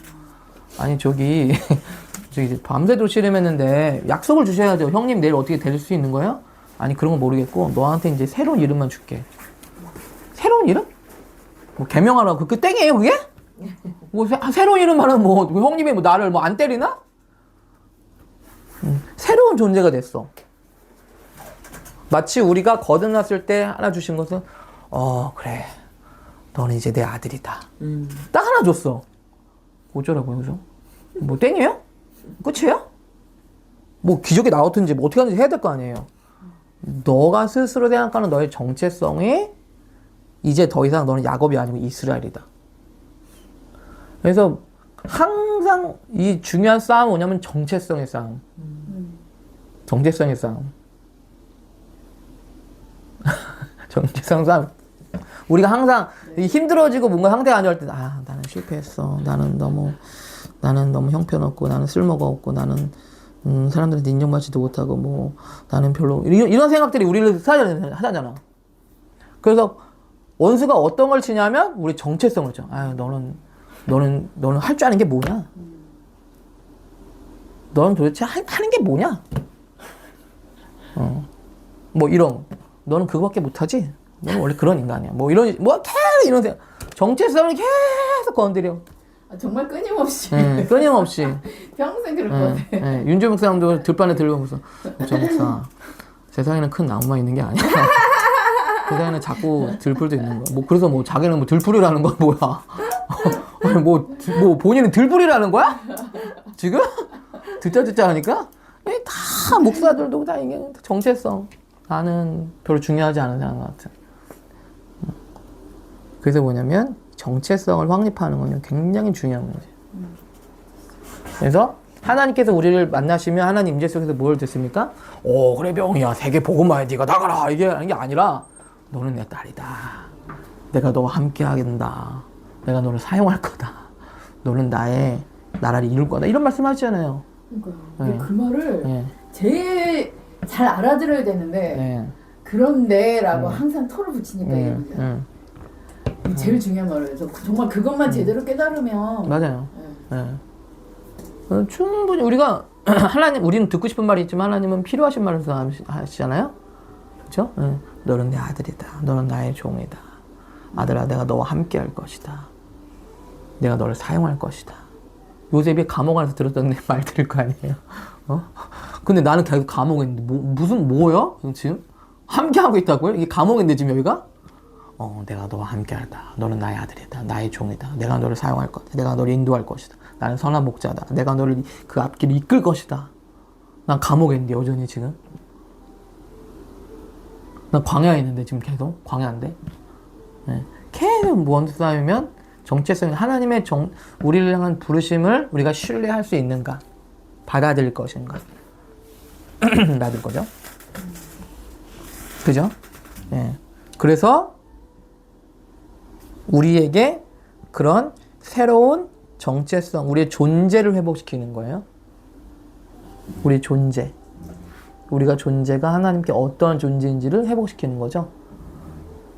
아니 저기 밤새도록 치르했는데 약속을 주셔야죠. 형님 내일 어떻게 될 수 있는 거예요? 아니 그런 거 모르겠고 너한테 이제 새로운 이름만 줄게. 새로운 이름? 뭐 개명하라고 그 땡이에요 그게? 뭐 새로운 이름 하면 뭐 형님이 뭐 나를 뭐 안 때리나? 새로운 존재가 됐어. 마치 우리가 거듭났을 때 하나 주신 것은 그래 너는 이제 내 아들이다. 딱 하나 줬어. 어쩌라고요, 그죠? 뭐 땡이에요? 끝이에요? 뭐 기적이 나오든지 뭐 어떻게 하는지 해야 될 거 아니에요. 너가 스스로 생각하는 너의 정체성이 이제 더 이상 너는 야곱이 아니고 이스라엘이다. 그래서 항상 이 중요한 싸움은 뭐냐면 정체성의 싸움. 정체성의 싸움. 정체성 싸움. 우리가 항상 힘들어지고 뭔가 상태가 안 좋을 때, 나는 실패했어. 나는 너무 형편없고, 나는 쓸모가 없고, 나는 사람들한테 인정받지도 못하고, 뭐 나는 별로 이런 생각들이 우리를 하잖아. 그래서 원수가 어떤 걸 치냐면 우리 정체성을 쳐. 너는 할 줄 아는 게 뭐냐? 너는 도대체 하는 게 뭐냐? 뭐 이런. 너는 그거밖에 못하지? 너는 원래 그런 인간이야. 뭐 계속 이런 생각. 정체성을 계속 건드려. 정말 끊임없이. 끊임없이. 평생 그럴 것 같아. 윤재 목사님도 들판에 들어가면서 저 목사, 세상에는 큰 나무만 있는 게 아니야. 세상에는 자꾸 들풀도 있는 거야. 뭐 그래서 뭐 자기는 뭐 들풀이라는 건 뭐야? 아니 뭐 본인은 들풀이라는 거야? 지금 듣자 하니까 다 목사들도 다 이게 정체성. 나는 별로 중요하지 않은 사람 같아. 그래서 뭐냐면 정체성을 확립하는 건 굉장히 중요한 문제예요. 그래서 하나님께서 우리를 만나시면 하나님 임재 속에서 뭘 듣습니까? 그래 병이야 세계 복음화에 네가 나가라 이게 하는 게 아니라 너는 내 딸이다. 내가 너와 함께 하겠다. 내가 너를 사용할 거다. 너는 나의 나라를 이룰 거다. 이런 말씀 하시잖아요. 그러니까요. 그 말을 제일 잘 알아들어야 되는데 그런데라고 항상 털을 붙이니까 이게 제일 중요한 말이에요. 정말 그것만 제대로 깨달으면 맞아요. 충분히 우리가 우리는 듣고 싶은 말이 있지만 하나님은 필요하신 말을 하시잖아요. 그렇죠? 너는 내 아들이다. 너는 나의 종이다. 아들아, 내가 너와 함께 할 것이다. 내가 너를 사용할 것이다. 요셉이 감옥 안에서 들었던 말들일 거 아니에요. 근데 나는 계속 감옥에 있는데 뭐야? 지금 함께 하고 있다고요? 이게 감옥인데 지금 여기가? 내가 너와 함께 할다. 너는 나의 아들이다. 나의 종이다. 내가 너를 사용할 것이다. 내가 너를 인도할 것이다. 나는 선한 목자다. 내가 너를 그 앞길을 이끌 것이다. 난 감옥에 있는데 여전히 지금. 난 광야에 있는데 지금 계속 광야인데. 계속 원수 싸우면 정체성, 하나님의 우리를 향한 부르심을 우리가 신뢰할 수 있는가? 받아들일 것인가? 받을 거죠. 그죠? 그래서 우리에게 그런 새로운 정체성, 우리의 존재를 회복시키는 거예요. 우리의 존재. 우리가 존재가 하나님께 어떠한 존재인지를 회복시키는 거죠.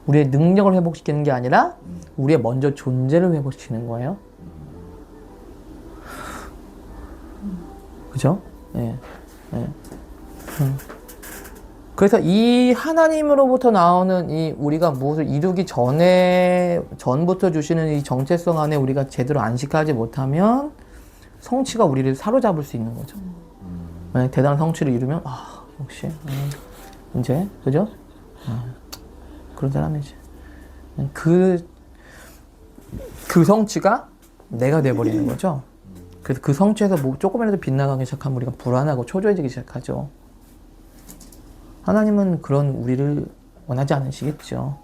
우리의 능력을 회복시키는 게 아니라 우리의 먼저 존재를 회복시키는 거예요. 그죠? 그래서 이 하나님으로부터 나오는 이 우리가 무엇을 이루기 전부터 주시는 이 정체성 안에 우리가 제대로 안식하지 못하면 성취가 우리를 사로잡을 수 있는 거죠. 대단한 성취를 이루면 역시 이제 그죠? 그런 사람이지. 그 성취가 내가 돼버리는 거죠. 그래서 그 성취에서 뭐 조금이라도 빗나가기 시작하면 우리가 불안하고 초조해지기 시작하죠. 하나님은 그런 우리를 원하지 않으시겠죠.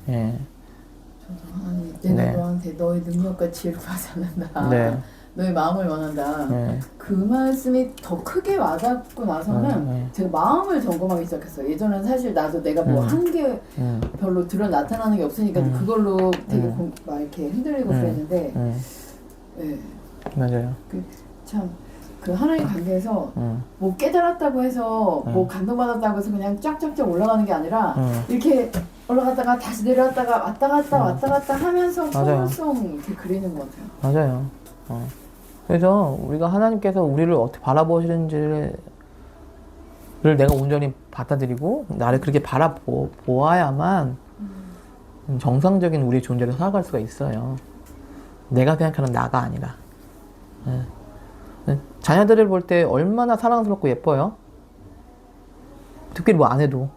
저도 하나님, 내가 너한테 너의 능력과 지혜를 구하지 않는다. 너의 마음을 원한다. 그 말씀이 더 크게 와닿고 나서는 제가 마음을 점검하기 시작했어요. 예전엔 사실 나도 내가 뭐 한 게 별로 드러 나타나는 게 없으니까 그걸로 되게 막 이렇게 흔들리고 그랬는데 맞아요. 그 하나님 관계에서 뭐 깨달았다고 해서 뭐 감동받았다고 해서 그냥 쫙쫙쫙 올라가는 게 아니라 이렇게 올라갔다가 다시 내려왔다가 왔다 갔다 하면서 포용성 이렇게 그리는 것 같아요. 맞아요. 그래서 우리가 하나님께서 우리를 어떻게 바라보시는지를 내가 온전히 받아들이고 나를 그렇게 바라보아야만 정상적인 우리의 존재를 살아갈 수가 있어요. 내가 생각하는 나가 아니라. 자녀들을 볼 때 얼마나 사랑스럽고 예뻐요. 특별히 뭐 안 해도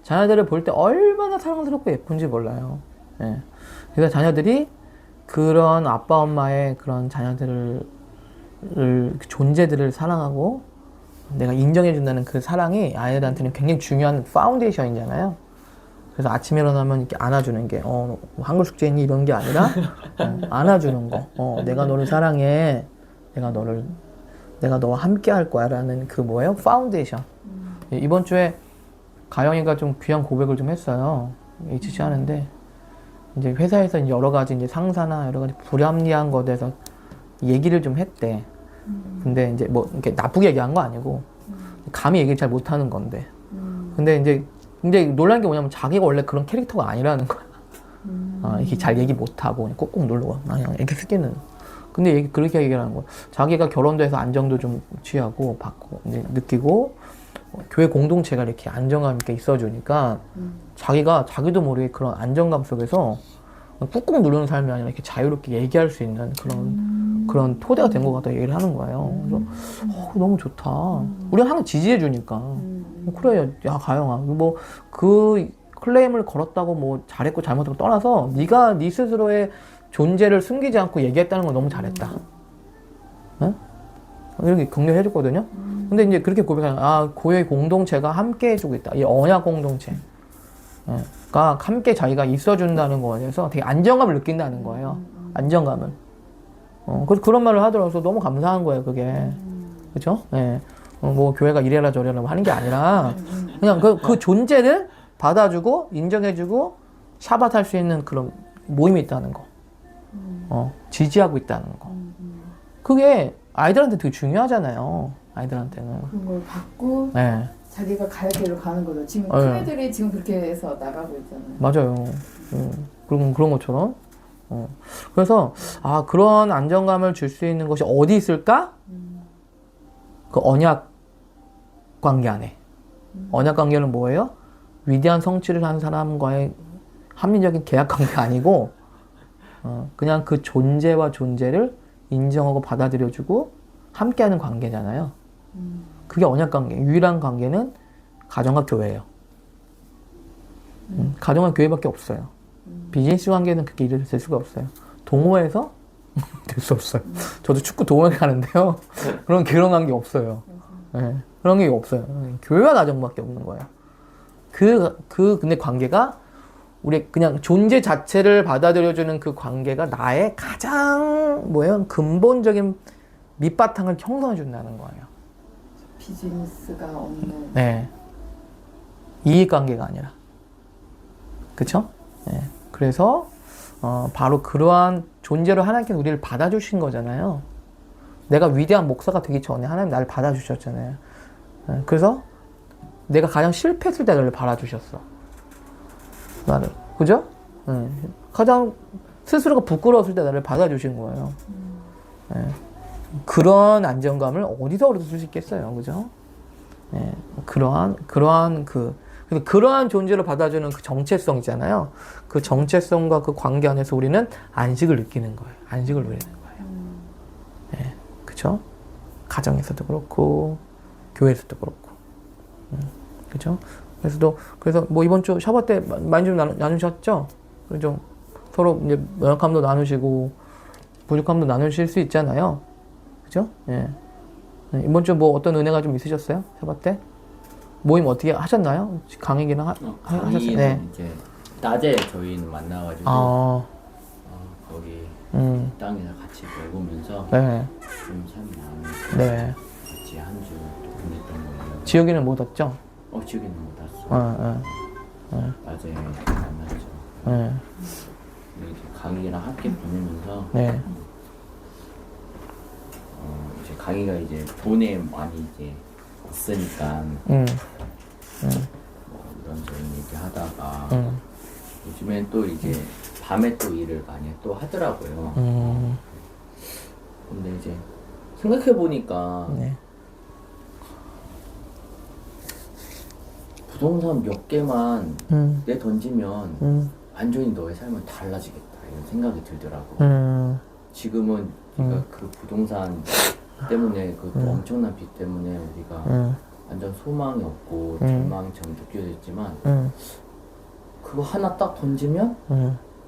자녀들을 볼 때 얼마나 사랑스럽고 예쁜지 몰라요. 예. 그래서 자녀들이 그런 아빠 엄마의 그런 자녀들을 존재들을 사랑하고 내가 인정해준다는 그 사랑이 아이들한테는 굉장히 중요한 파운데이션이잖아요. 그래서 아침에 일어나면 이렇게 안아주는 게 한글 숙제니 이런 게 아니라 안아주는 거. 내가 너를 사랑해. 내가 너와 함께 할 거야 라는 그 뭐예요? 파운데이션. 이번 주에 가영이가 좀 귀한 고백을 좀 했어요. HC 하는데 이제 회사에서 여러 가지 이제 상사나 여러 가지 불합리한 것에 대해서 얘기를 좀 했대. 근데 이제 뭐 이렇게 나쁘게 얘기한 거 아니고 감히 얘기를 잘 못하는 건데. 근데 이제 놀란 게 뭐냐면 자기가 원래 그런 캐릭터가 아니라는 거야. 이렇게 잘 얘기 못하고 꾹꾹 누르고 그냥 이렇게 쓰기는. 근데 그렇게 얘기를 하는 거야. 자기가 결혼도 해서 안정도 좀 취하고 받고 이제 느끼고 교회 공동체가 이렇게 안정감 있게 있어주니까 자기도 모르게 그런 안정감 속에서 꾹꾹 누르는 삶이 아니라 이렇게 자유롭게 얘기할 수 있는 그런 토대가 된 것 같다 얘기를 하는 거예요. 그래서 너무 좋다. 우리가 항상 지지해 주니까 그래 야 가영아 뭐 그 클레임을 걸었다고 뭐 잘했고 잘못했고 떠나서 네가 네 스스로의 존재를 숨기지 않고 얘기했다는 건 너무 잘했다. 응? 이렇게 격려해 줬거든요. 근데 이제 그렇게 고백하는 교회 공동체가 함께 해주고 있다. 이 언약 공동체가 함께 자기가 있어준다는 거에 대해서 되게 안정감을 느낀다는 거예요. 안정감을. 그래서 그런 말을 하더라고요. 너무 감사한 거예요, 그게. 그죠? 예. 뭐 교회가 이래라 저래라 하는 게 아니라 그냥 그 존재를 받아주고 인정해주고 샤밧 할 수 있는 그런 모임이 있다는 거. 지지하고 있다는 거. 그게 아이들한테 되게 중요하잖아요. 아이들한테는. 그런 걸 받고 네. 자기가 갈 길로 가는 거죠. 지금 큰 애들이 지금 그렇게 해서 나가고 있잖아요. 맞아요. 그런 것처럼. 그래서 그런 안정감을 줄 수 있는 것이 어디 있을까? 그 언약 관계 안에. 언약 관계는 뭐예요? 위대한 성취를 한 사람과의 합리적인 계약 관계가 아니고 그냥 그 존재와 존재를 인정하고 받아들여주고 함께하는 관계잖아요. 그게 언약 관계. 유일한 관계는 가정과 교회예요. 가정과 교회밖에 없어요. 비즈니스 관계는 그렇게 이루어질 수가 없어요. 동호회에서 될 수 없어요. 저도 축구 동호회 가는데요. 그런 관계 없어요. 네, 그런 게 없어요. 교회와 가정밖에 없는 거예요. 근데 관계가 우리 그냥 존재 자체를 받아들여주는 그 관계가 나의 가장 근본적인 밑바탕을 형성해 준다는 거예요. 비즈니스가 없는. 네. 이익관계가 아니라. 그쵸? 네. 그래서 바로 그러한 존재로 하나님께서 우리를 받아주신 거잖아요. 내가 위대한 목사가 되기 전에 하나님 나를 받아주셨잖아요. 네. 그래서 내가 가장 실패했을 때 나를 받아주셨어. 나를. 그죠? 네. 가장 스스로가 부끄러웠을 때 나를 받아주신 거예요. 네. 그런 안정감을 어디서 얻을 수 있겠어요. 그죠? 네. 그러한 존재로 받아주는 그 정체성 있잖아요. 그 정체성과 그 관계 안에서 우리는 안식을 느끼는 거예요. 안식을 누리는 거예요. 네. 그죠? 가정에서도 그렇고, 교회에서도 그렇고. 그죠? 그래서 뭐 이번 주 샤바 때 많이 좀 나누셨죠? 좀 서로 이제 연약함도 나누시고, 부족함도 나누실 수 있잖아요. 그죠? 예. 네, 이번 주 뭐 어떤 은혜가 좀 있으셨어요? 샤바 때? 모임 어떻게 하셨나요? 강의기는 하셨어요? 네. 이제 낮에 저희는 만나가지고 거기 땅에서 같이 먹으면서 네. 좀 삶이 나누고 네. 같이 한 주 보냈던 거예요. 지혁이는 못 왔죠? 지우개는 못 왔어. 낮에 만났죠. 이제 강의랑 함께 보내면서 네. 이제 강의가 이제 돈에 많이 이제 있으니까 뭐 이런저런 얘기하다가 요즘엔 또 이제 밤에 또 일을 많이 또 하더라고요. 근데 이제 생각해 보니까 네. 부동산 몇 개만 내 던지면 완전히 너의 삶은 달라지겠다 이런 생각이 들더라고. 지금은 그러니까 그 부동산 때문에 그 엄청난 빚 때문에 우리가 완전 소망이 없고 절망처럼 느껴졌지만 그거 하나 딱 던지면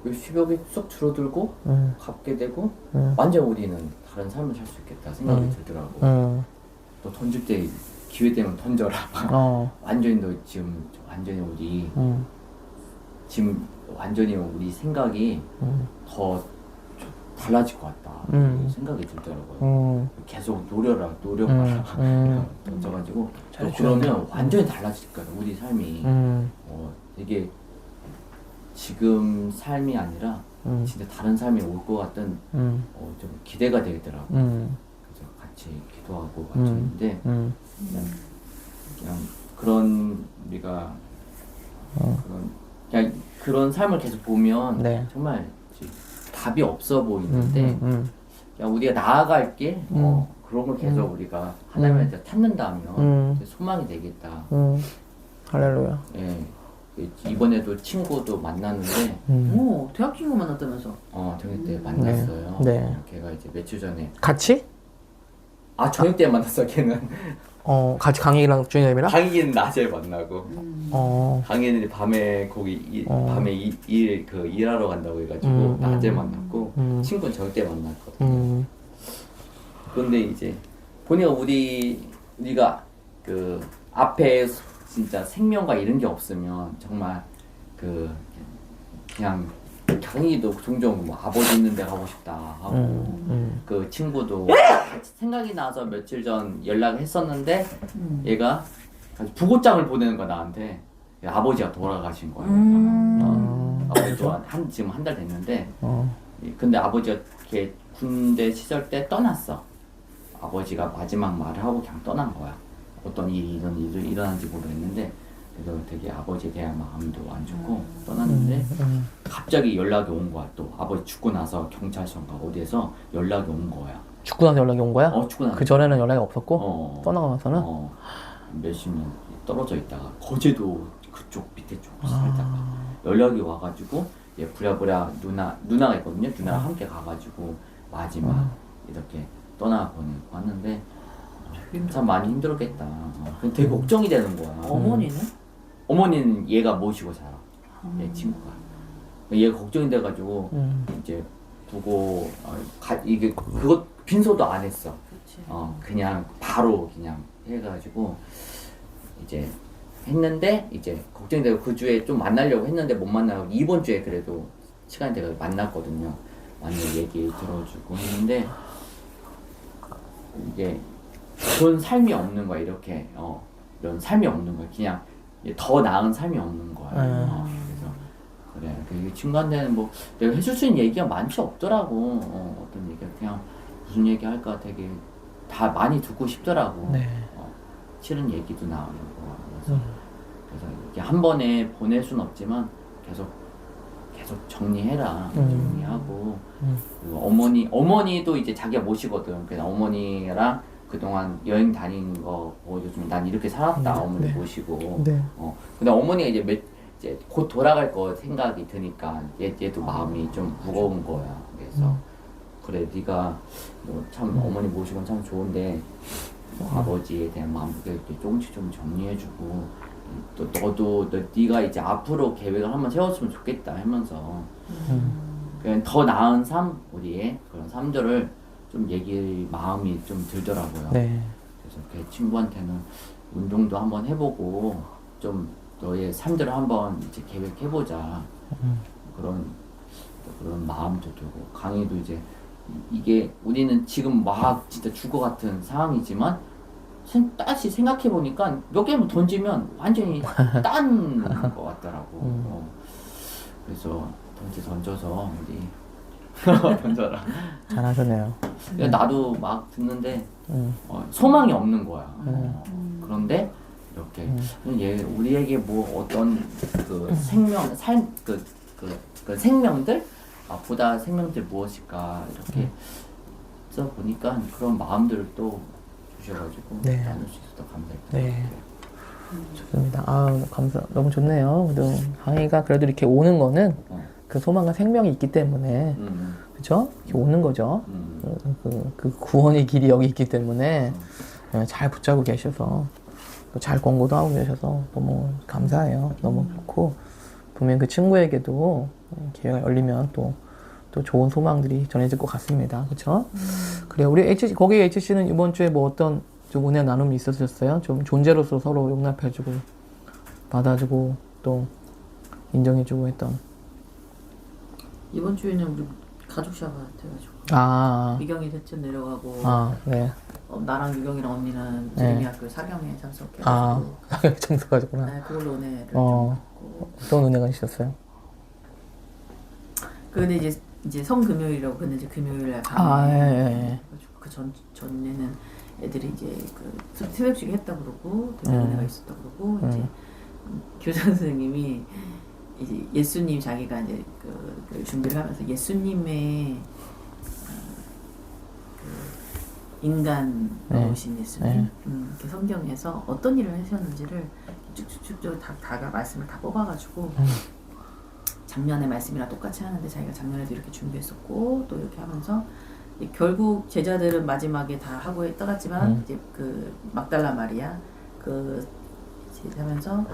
이 시력이 쏙 줄어들고 갚게 되고 완전 우리는 다른 삶을 살 수 있겠다 생각이 들더라고. 또 던질 때 기회 되면 던져라. 완전히 너 지금 완전히 우리 지금 완전히 우리 생각이 더 달라질 것 같다 생각이 들더라고요. 계속 노려라 던져가지고 또 그러면 완전히 달라질 거야 우리 삶이. 되게 지금 삶이 아니라 진짜 다른 삶이 올 것 같은 좀 기대가 되더라고. 그래서 같이 기도하고 같이 있는데 그냥 그런 우리가 그냥 그런 삶을 계속 보면 네. 정말 답이 없어 보이는데 그냥 우리가 나아갈 길 그런 걸 계속 우리가 하나님한테 찾는다면 이제 소망이 되겠다. 할렐루야. 예. 이번에도 친구도 만났는데 오, 대학 친구 만났다면서? 저녁 때 만났어요. 네. 걔가 이제 며칠 전에 같이? 저녁 때 만났어. 걔는 같이 강희랑 준영이랑? 강희는 낮에 만나고 강희는 밤에 거기 밤에 일하러 간다고 해가지고 낮에 만났고 친구는 저녁 때 만났거든요. 그런데 이제 보니까 우리가 그 앞에 진짜 생명과 이런 게 없으면 정말 그냥 강희도 종종 뭐 아버지 있는 데 가고 싶다 하고 그 친구도 생각이 나서 며칠 전 연락을 했었는데 얘가 부고장을 보내는 거야 나한테. 아버지가 돌아가신 거예요. 아버지도 지금 한 달 됐는데 근데 아버지가 이렇게 군대 시절 때 떠났어. 아버지가 마지막 말을 하고 그냥 떠난 거야. 어떤 일이 일어난지 모르겠는데 그래서 되게 아버지에 대한 마음도 안 좋고 떠났는데 갑자기 연락이 온 거야. 또 아버지 죽고 나서 경찰서인가 어디에서 연락이 온 거야. 죽고 나서 연락이 온 거야? 죽고 나서. 그 전에는 연락이 없었고 떠나고 나서는? 몇십 년 떨어져 있다가 거제도 그쪽 밑에 쪽 살다가 연락이 와가지고 얘 부랴부랴 누나가 있거든요. 누나랑 함께 가가지고 마지막 이렇게 떠나보내고 왔는데 참 많이 힘들었겠다. 되게 걱정이 되는 거야. 어머니는? 어머니는 얘가 모시고 살아. 얘 친구가. 얘가 걱정이 돼가지고 이제 부고 이게 그것 빈소도 안 했어. 그치. 그냥 바로 그냥 해가지고 이제 했는데 이제 걱정이 되고 그 주에 좀 만나려고 했는데 못 만나고 이번 주에 그래도 시간이 돼서 만났거든요. 완전 얘기 들어주고 했는데 이게 그런 삶이 없는 거야. 이렇게 이런 삶이 없는 거야. 그냥 더 나은 삶이 없는 거야. 그래서 그래 그 친구한테는 뭐 내가 해줄 수 있는 얘기가 많지 없더라고. 어떤 얘기가 그냥 무슨 얘기 할까 되게 다 많이 듣고 싶더라고. 네. 싫은 얘기도 나오고 그래서 이게 한 번에 보낼 수는 없지만 계속 정리해라. 정리하고 그리고 어머니도 이제 자기가 모시거든. 그래서 어머니랑 그동안 여행 다니는 거 보여주면 난 이렇게 살았다. 어머니 모시고. 네. 근데 어머니가 이제 곧 돌아갈 거 생각이 드니까 얘도 마음이 좀 무거운 거야. 그래서 그래 네가 참 어머니 모시고는 참 좋은데 아버지에 대한 마음도 이렇게 조금씩 좀 정리해주고 또 너도 네가 이제 앞으로 계획을 한번 세웠으면 좋겠다 하면서 그냥 더 나은 삶 우리의 그런 삶들을 좀 마음이 좀 들더라고요. 네. 그래서 그 친구한테는 운동도 한번 해보고 좀 너의 삶들을 한번 이제 계획해보자 그런 마음도 들고 강의도 이제 이게 우리는 지금 막 진짜 죽어 같은 상황이지만 다시 생각해 보니까 몇 개만 던지면 완전히 딴 것 같더라고. 그래서 던져서 우리 던져라. 잘하셨네요. 나도 막 듣는데 소망이 없는 거야. 그런데 이렇게 우리에게 뭐 어떤 그 생명들 보다 생명들 무엇일까 이렇게 써 보니까 그런 마음들을 또 주셔가지고 네. 나눌 수 있어서 감사했던 네. 것 같아요. 좋습니다. 너무 좋네요. 그래도 강희가 그래도 이렇게 오는 거는 그 소망과 생명이 있기 때문에 그렇죠? 이렇게 오는 거죠. 그 구원의 길이 여기 있기 때문에 잘 붙잡고 계셔서 또 잘 권고도 하고 계셔서 너무 감사해요. 너무 좋고 분명 그 친구에게도 기회가 열리면 또 좋은 소망들이 전해질 것 같습니다. 그렇죠? 그래 우리 거기 HC는 이번 주에 뭐 어떤 좀 은혜 나눔이 있었어요? 좀 존재로서 서로 용납해주고 받아주고 또 인정해주고 했던. 이번 주에는 우리 가족 샤바 돼가지고 아, 미경이 대천 내려가고 네. 나랑 유경이랑 언니는 네. 재림이 학교 사경에 참석해가지고 아, 청소가지구나. 네, 그걸로 은혜를 어. 좀 받고. 어떤 은혜가 있었어요? 근데 이제 성금요일이라고 근데 이제 금요일날 밤에 아, 예. 그래가지고 그 전에는 애들이 이제 그 새벽주기 했다 그러고 되게 은혜가 있었다 그러고 이제 교장 선생님이 이제 예수님 자기가 이제 그 준비를 하면서 예수님의 그 인간 나오신 예수님 그 성경에서 어떤 일을 하셨는지를 쭉쭉쭉 다가 말씀을 다 뽑아가지고 작년의 말씀이랑 똑같이 하는데 자기가 작년에도 이렇게 준비했었고 또 이렇게 하면서 결국 제자들은 마지막에 다 하고 떠났지만 이제 그 막달라 마리아 그 이제 하면서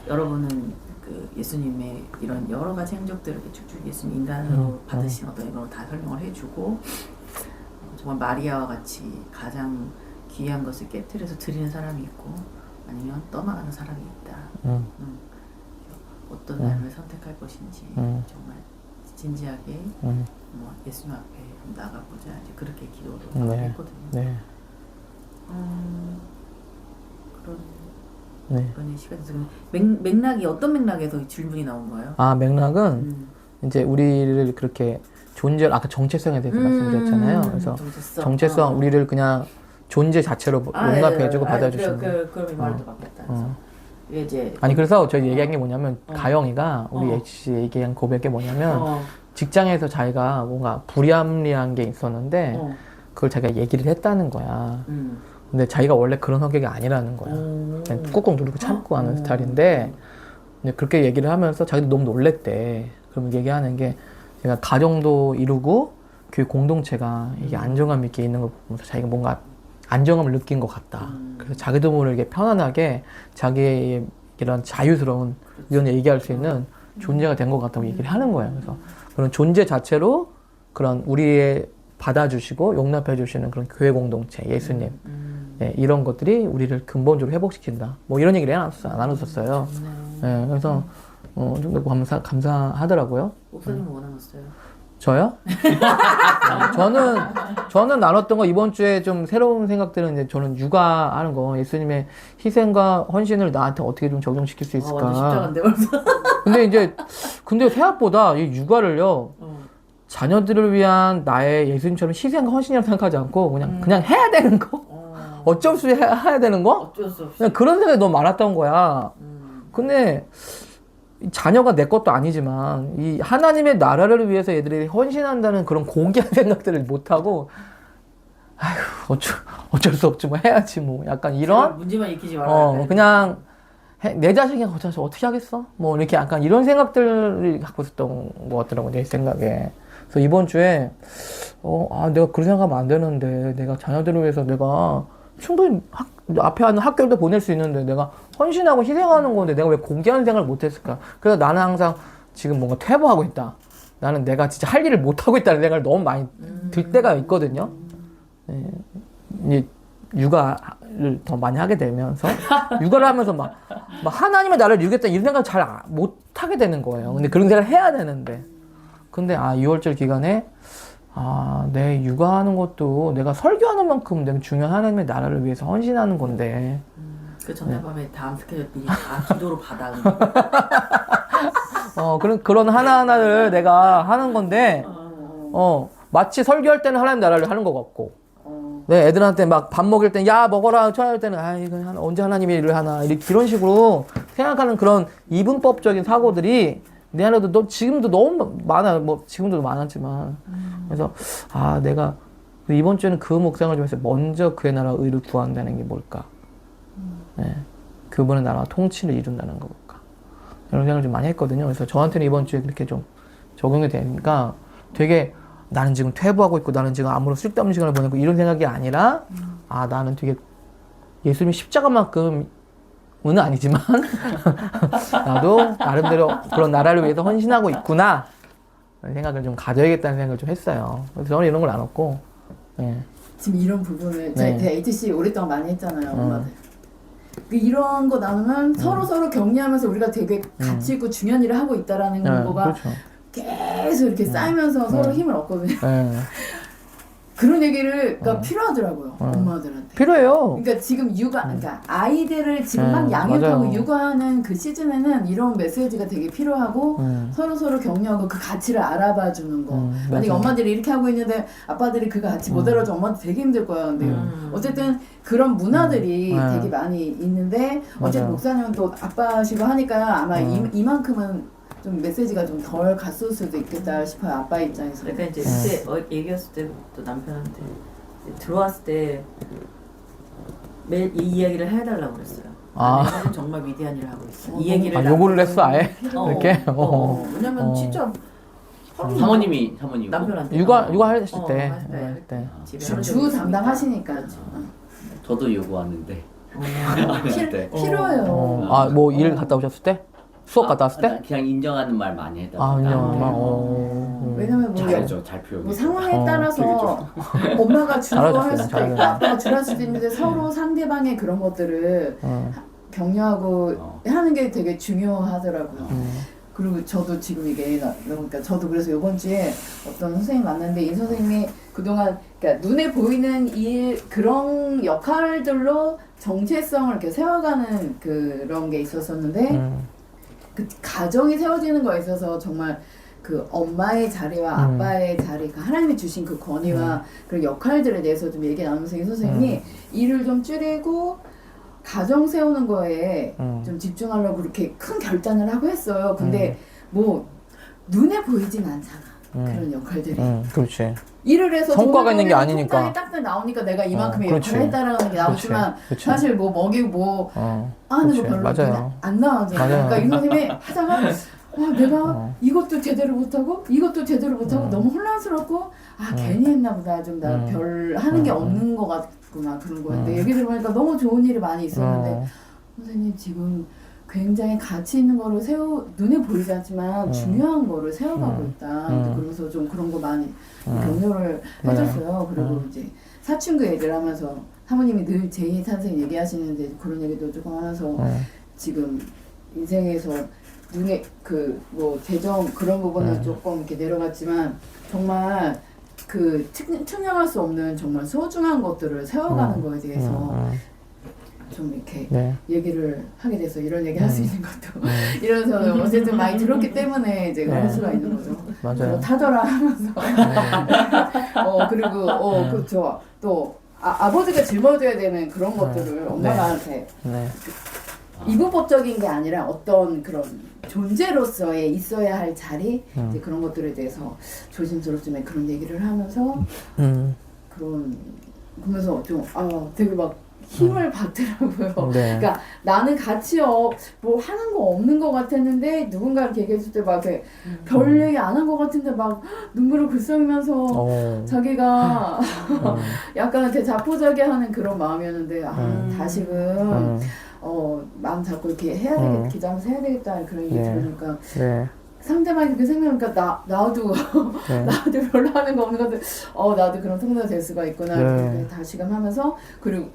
여러분은 그 예수님의 이런 여러 가지 행적들을 이렇게 쭉쭉 예수님 인간으로 받으신 어떤 이런 다 설명을 해주고 정말 마리아와 같이 가장 귀한 것을 깨트려서 드리는 사람이 있고 아니면 떠나가는 사람이 있다. 어떤 삶을 선택할 것인지 정말 진지하게 뭐 예수님 앞에 나가보자 이제 그렇게 기도를 네. 했거든요. 네. 그런 시간에서 맥락이 어떤 맥락에서 질문이 나온 거예요? 아, 맥락은 이제 우리를 그렇게 아까 정체성에 대해서 말씀드렸잖아요. 그래서 정체성 우리를 그냥 존재 자체로 용납해주고 받아주시는 거예요. 그럼 이 말도 맞겠다. 이게 이제 아니 그래서 저희 얘기한 게 뭐냐면 가영이가 우리 HC 얘기한 고백이 뭐냐면 직장에서 자기가 뭔가 불합리한 게 있었는데 그걸 자기가 얘기를 했다는 거야. 근데 자기가 원래 그런 성격이 아니라는 거야. 그냥 꾹꾹 누르고 참고 하는 스타일인데 근데 그렇게 얘기를 하면서 자기도 너무 놀랬대. 그러면 얘기하는 게 제가 가정도 이루고 교육 공동체가 이게 안정감 있게 있는 걸 보면서 자기가 뭔가 안정감을 느낀 것 같다. 그래서 자기도 모르게 편안하게 자기의 이런 자유스러운 이런 얘기할 수 있는 존재가 된 것 같다고 얘기를 하는 거예요. 그래서 그런 존재 자체로 그런 우리의 받아주시고 용납해주시는 그런 교회 공동체, 예수님 네, 이런 것들이 우리를 근본적으로 회복시킨다. 뭐 이런 얘기를 나눴었어요. 네, 그래서 좀 너무 감사하더라고요. 목사님은 뭐 나눴어요? 저요? 저는 나눴던 거 이번 주에 좀 새로운 생각들은 이제 저는 육아하는 거 예수님의 희생과 헌신을 나한테 어떻게 좀 적용시킬 수 있을까. 완전 십자가인데 벌써. 근데 생각보다 이 육아를요 자녀들을 위한 나의 예수님처럼 희생과 헌신이라고 생각하지 않고 그냥 해야 되는 거. 어쩔 수 없이 해야 되는 거? 어쩔 수 없이. 그냥 그런 생각이 너무 많았던 거야. 근데 자녀가 내 것도 아니지만 이 하나님의 나라를 위해서 얘들이 헌신한다는 그런 고귀한 생각들을 못하고 아휴 어쩔 수 없지 뭐 해야지 뭐 약간 이런 문제만 익히지 말아야 그냥 내 자식이 어떻게 하겠어? 뭐 이렇게 약간 이런 생각들을 갖고 있었던 것 같더라고 내 생각에. 그래서 이번 주에 내가 그런 생각하면 안 되는데 내가 자녀들을 위해서 내가 충분히 앞에 하는 학교도 보낼 수 있는데 내가 헌신하고 희생하는 건데 내가 왜 공개하는 생각을 못했을까? 그래서 나는 항상 지금 뭔가 퇴보하고 있다. 나는 내가 진짜 할 일을 못하고 있다는 생각을 너무 많이 들 때가 있거든요. 네. 육아를 더 많이 하게 되면서 육아를 하면서 막 하나님의 나를 이루겠다 이런 생각을 잘 못하게 되는 거예요. 근데 그런 생각을 해야 되는데 근데 6월절 기간에 내 육아하는 것도 내가 설교하는 만큼 내가 중요한 하나님의 나라를 위해서 헌신하는 건데. 그 전날 밤에 다음 스케줄 미리 다 기도로 받아. 그런 하나하나를 내가 하는 건데, 마치 설교할 때는 하나님 나라를 하는 것 같고, 네, 애들한테 막 밥 먹일 때, 야, 먹어라, 할 때는, 이거 언제 하나님의 일을 하나, 이런 식으로 생각하는 그런 이분법적인 사고들이 내 안에도 지금도 너무 많아요. 뭐, 지금도 많았지만. 그래서, 내가 이번 주에는 그 묵상을 좀 해서 먼저 그의 나라 의를 구한다는 게 뭘까? 네. 그분의 나라와 통치를 이룬다는 거 볼까? 이런 생각을 좀 많이 했거든요. 그래서 저한테는 이번 주에 그렇게 좀 적용이 되니까 되게 나는 지금 퇴보하고 있고 나는 지금 아무런 쓸데없는 시간을 보내고 이런 생각이 아니라 나는 되게 예수님이 십자가만큼 아니지만 나도 나름대로 그런 나라를 위해서 헌신하고 있구나 생각을 좀 가져야겠다는 생각을 좀 했어요. 그래서 저는 이런 걸 나눴고, 예. 지금 이런 부분을 네. 제가 HC 오랫동안 많이 했잖아요, 엄마들. 이런 거 나누면 서로 격려하면서 우리가 되게 가치 있고 중요한 일을 하고 있다라는 거가 그렇죠. 계속 이렇게 쌓이면서 서로 힘을 얻거든요. 예. 그런 얘기를 그러니까 필요하더라고요, 엄마들한테. 필요해요. 그러니까 지금 그러니까 아이들을 지금 막 네, 양육하고 맞아요. 육아하는 그 시즌에는 이런 메시지가 되게 필요하고 서로 격려하고 그 가치를 알아봐 주는 거. 만약에 맞아요. 엄마들이 이렇게 하고 있는데 아빠들이 그 가치 못 알아주면 엄마한테 되게 힘들 거예요. 근데 어쨌든 그런 문화들이 되게 많이 있는데 어쨌든 맞아요. 목사님은 또 아빠시고 하니까 아마 이만큼은 좀 메시지가 좀 덜 갔을 수도 있겠다 싶어요. 아빠 입장에서. 그러니까 이제 그때 얘기했을 때부터 남편한테 이제 들어왔을 때 매일 이 이야기를 해달라고 그랬어요. 아. 아내는 정말 위대한 일을 하고 있어. 이 얘기를 요구를 했어 아예? 어, 이렇게? 왜냐면 진짜 하루 사모님이 남편한테 육아 했을 때. 했을 때. 할 때. 집에 하루 주 종일 담당하시니까. 저도 요구하는데 네. 필요해요. 아, 뭐 일 갔다 오셨을 때? 수업 갔다 왔을 때? 그냥 인정하는 말 많이 해달라. 아, 그냥 왜냐면 뭐, 잘해줘, 잘 표현해. 뭐 상황에 따라서 엄마가 주로 잘하셨어요, 할 수도 있고 잘하셨어요. 아빠가 주로 할 수도 있는데 서로 상대방의 그런 것들을 격려하고 하는 게 되게 중요하더라고요. 그리고 저도 지금 이게 그러니까 저도 그래서 이번 주에 어떤 선생님 만났는데 이 선생님이 그동안 그러니까 눈에 보이는 일 그런 역할들로 정체성을 이렇게 세워가는 그런 게 있었었는데 그 가정이 세워지는 거에 있어서 정말 그 엄마의 자리와 아빠의 자리, 그 하나님이 주신 그 권위와 그런 역할들에 대해서 좀 얘기 나누면서 이 선생님이 일을 좀 줄이고 가정 세우는 거에 좀 집중하려고 그렇게 큰 결단을 하고 했어요. 근데 뭐 눈에 보이진 않잖아. 그런 역할들이. 그렇지. 일을 해서 성과가 있는 게 돈을 아니니까. 통장에 딱딱 나오니까 내가 이만큼의 그렇지. 역할을 했다라는 게 나오지만 그렇지. 사실 뭐 먹이고 뭐 하는 그렇지. 거 별로 맞아요. 안 나오잖아요. 맞아요. 그러니까 이 선생님이 하다가 와 내가 이것도 제대로 못하고 이것도 제대로 못하고 너무 혼란스럽고 괜히 했나 보다. 좀 나 별 하는 게 없는 것 같구나 그런 거였는데 얘기 들어보니까 너무 좋은 일이 많이 있었는데 선생님 지금 굉장히 가치 있는 거를 눈에 보이지 않지만 중요한 거를 세워가고 있다. 그러면서 좀 그런 거 많이 격려를 해줬어요. 그리고 이제 사춘기 얘기를 하면서 사모님이 늘 제2의 탄생 얘기하시는데 그런 얘기도 조금 하면서 지금 인생에서 눈에 그 뭐 재정 그런 부분은 조금 이렇게 내려갔지만 정말 그 측량할 수 없는 정말 소중한 것들을 세워가는 거에 대해서 좀 이렇게 얘기를 하게 돼서 이런 얘기 할 수 있는 것도 이러면서 어쨌든 많이 들었기 때문에 이제 할 수가 있는 거죠. 맞아요. 타더라 하면서 그리고 그렇죠. 또 아버지가 짊어져야 되는 그런 것들을 엄마가 나한테 이분법적인 게 아니라 어떤 그런 존재로서의 있어야 할 자리 이제 그런 것들에 대해서 조심스럽지만 그런 얘기를 하면서 그런 그러면서 좀 되게 막 힘을 받더라고요. 그러니까 나는 같이 뭐 하는 거 없는 것 같았는데 누군가 이렇게 얘기했을 때 막 별 얘기 안 한 것 같은데 막 눈물을 글썽이면서 자기가 약간 이렇게 자포자기하는 그런 마음이었는데 다시금 마음 잡고 이렇게 해야 되겠다 기도하면서 해야 되겠다 그런 얘기 들으니까 상대방이 그렇게 생각하니까 나도 나도 별로 하는 거 없는 건데 나도 그런 성도가 될 수가 있구나 다시금 하면서 그리고